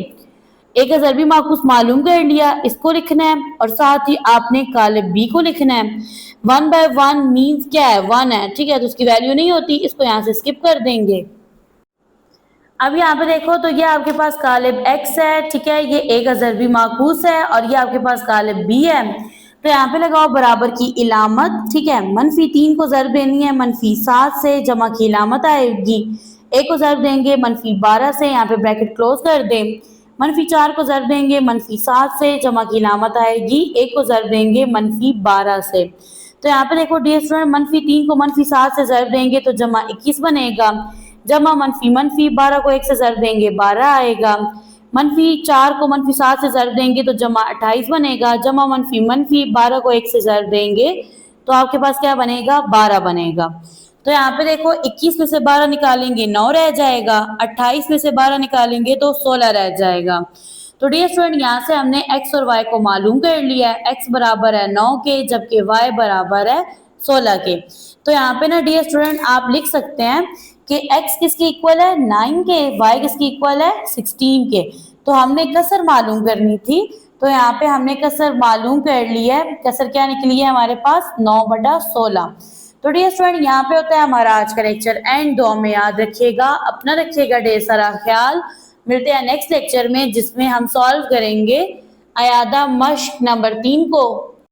ए का ज़रबी माकूस मालूम कर लिया, इसको लिखना है और साथ ही आपने कालिब बी को लिखना है। 1/1 मीन्स क्या है, 1 है, ठीक है, तो उसकी वैल्यू नहीं होती, इसको यहाँ से स्किप कर देंगे। अब यहाँ पे देखो तो ये आपके पास कालिब एक्स है, ठीक है, ये ए का ज़रबी माकूस है और ये आपके पास कालिब बी है। तो यहाँ पे लगाओ बराबर की इलामत, ठीक है, -3 को ज़रब देनी है -7 से, जमा की इलामत आएगी। ए को ज़रब देंगे -12 से, यहाँ पे ब्रैकेट क्लोज कर दें। -4 को ज़रब देंगे -7 से, जमा की इलामत आएगी। ए को ज़रब देंगे -12 से। तो यहाँ पे देखो डियर स्टूडेंट, -3 को -7 से ज़रब देंगे तो जमा 21 बनेगा। जमा मनफी 12 को 1 से ज़रब देंगे 12 आएगा। -4 को -7 से ज़रब देंगे तो जमा 28 बनेगा। जमा मनफी 12 को 1 से ज़रब देंगे तो आपके पास क्या बनेगा, 12 बनेगा। तो यहाँ पे देखो 21 में से 12 निकालेंगे 9 रह जाएगा, 28 में से 12 निकालेंगे तो 16 रह जाएगा। तो डियर स्टूडेंट यहाँ से हमने x और y को मालूम कर लिया है। x बराबर है 9 के जबकि y बराबर है 16 के। तो यहाँ पे ना डियर स्टूडेंट आप लिख सकते हैं कि x किसके इक्वल है, 9 के, y किसके इक्वल है, 16 के। तो हमने कसर मालूम करनी थी, तो यहाँ पे हमने कसर मालूम कर ली है। कसर क्या निकली है हमारे पास, 9/16। तो डियर स्टूडेंट यहाँ पे होता है हमारा आज का लेक्चर एंड। दुआ में याद रखिएगा, अपना रखिएगा ढेर सारा ख्याल। मिलते हैं नेक्स्ट लेक्चर में जिसमें हम सॉल्व करेंगे अयादा मश्क नंबर 3 को।